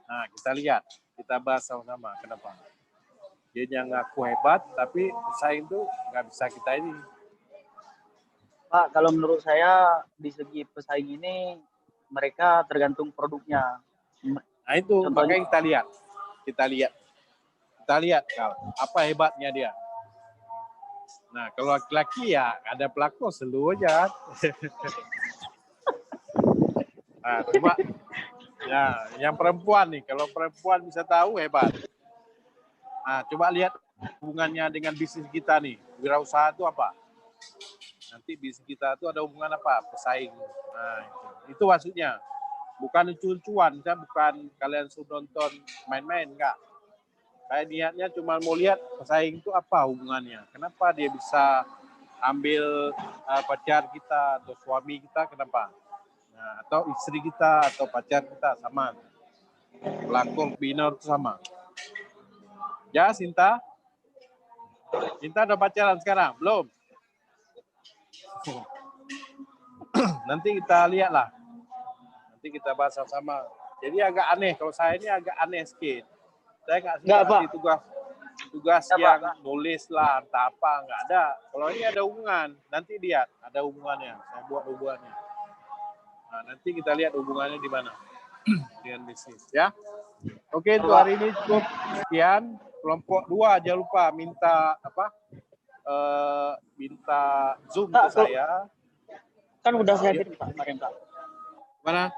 Nah, kita lihat, kita bahas sama-sama. Kenapa? Dia yang ngaku hebat, tapi pesaing itu nggak bisa kita ini. Pak, kalau menurut saya di segi pesaing ini mereka tergantung produknya. Nah itu makanya kita lihat kalau apa hebatnya dia. Nah kalau laki-laki ya ada pelakor selalu aja. Nah coba. Ya, yang perempuan nih, kalau perempuan bisa tahu hebat. Nah, coba lihat hubungannya dengan bisnis kita nih. Wirausaha itu apa? Nanti bisnis kita itu ada hubungan apa? Pesaing. Nah, itu maksudnya. Bukan lucu-lucuan, bukan kalian sudah nonton main-main, enggak. Kayak niatnya cuma mau lihat pesaing itu apa hubungannya. Kenapa dia bisa ambil pacar kita atau suami kita, kenapa? Nah, atau istri kita atau pacar kita sama. Pelakor binor itu sama. Ya, Sinta? Sinta udah pacaran sekarang? Belum? Nanti kita lihat lah. Nanti kita bahas sama-sama. Jadi agak aneh. Kalau saya ini agak aneh sedikit. Saya nggak kasih tugas yang nulis lah, entah apa. Nggak ada. Kalau ini ada hubungan. Nanti lihat. Ada hubungannya. Saya buat hubungannya. Nah, nanti kita lihat hubungannya di mana dengan bisnis ya. Oke, untuk hari ini cukup sekian. Kelompok 2 jangan lupa minta minta Zoom ke saya. Kan udah saya kirim Pak kemarin Pak. Mana?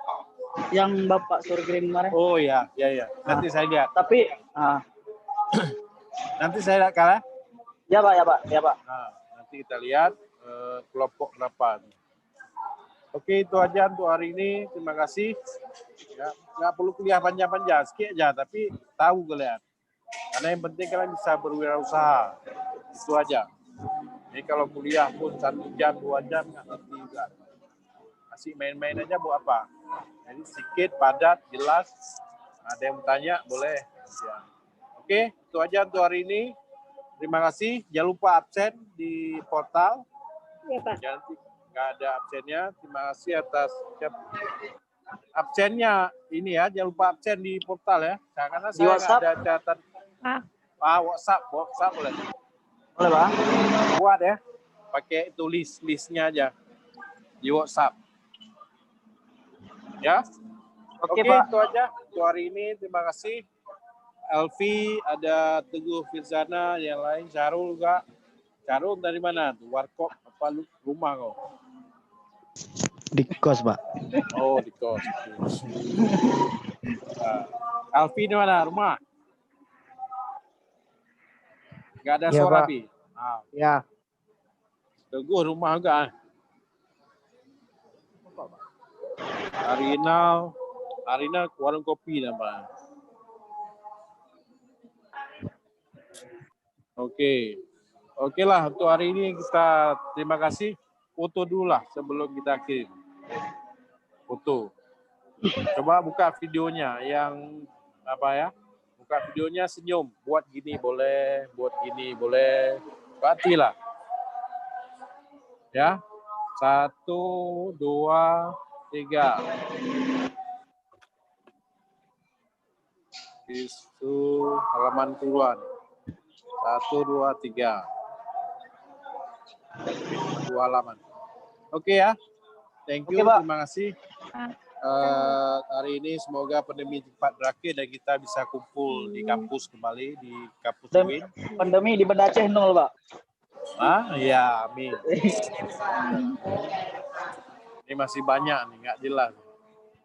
Yang Bapak suruh kirim kemarin. Oh ya. Nanti saya lihat. Tapi nanti saya lihat kalah. Ya Pak. Nah, nanti kita lihat kelompok berapa. Oke, itu aja untuk hari ini. Terima kasih. Ya, nggak perlu kuliah panjang-panjang, sedikit aja, tapi tahu kalian. Karena yang penting kalian bisa berwirausaha. Itu aja. Jadi kalau kuliah pun 1 jam, 2 jam, nggak ngerti juga. Asik main-main aja buat apa? Jadi sedikit, padat, jelas. Ada yang bertanya, boleh. Ya. Oke, itu aja untuk hari ini. Terima kasih. Jangan lupa absen di portal. Ya, Pak. Nggak ada absennya. Terima kasih atas absennya ini ya. Jangan lupa absen di portal ya. Karena saya nggak ada catatan. WhatsApp boleh. Boleh Pak. Buat ya. Pakai tulis listnya aja di WhatsApp. Ya. Oke, Pak. Itu aja untuk hari ini. Terima kasih. Elvi, ada Teguh Firzana, yang lain Syarul juga. Syarul dari mana? Warkop apa rumah kau? Di kos, Pak. Oh, di kos. Alfi di mana? Rumah? Gak ada suara, Bi? Ya. Teguh rumah juga. Arina warung kopi namanya. Oke lah, untuk hari ini kita terima kasih. Foto dulu lah sebelum kita kirim. Foto. Coba buka videonya yang apa ya? Buka videonya senyum. Buat gini boleh, buat gini boleh. Perhatilah. Ya. 1, 2, 3. Itu halaman keluar. 1, 2, 3. 2 halaman. Oke ya. Thank Oke, you, Pak. terima kasih. Hari ini semoga pandemi cepat berakhir dan kita bisa kumpul di kampus kembali, di kampus UIN. Pandemi di Banda Aceh 0, Pak. Ya, amin. Ini masih banyak nih, nggak jelas.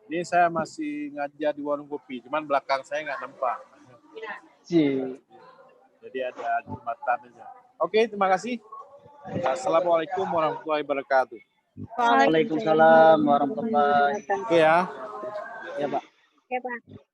Ini saya masih ngajar di warung kopi, cuman belakang saya nggak nampak. Jadi ada jembatan aja. Oke, terima kasih. Assalamualaikum warahmatullahi wabarakatuh. Waalaikumsalam warahmatullahi wabarakatuh. Oke ya. Ya, Pak. Oke, Pak.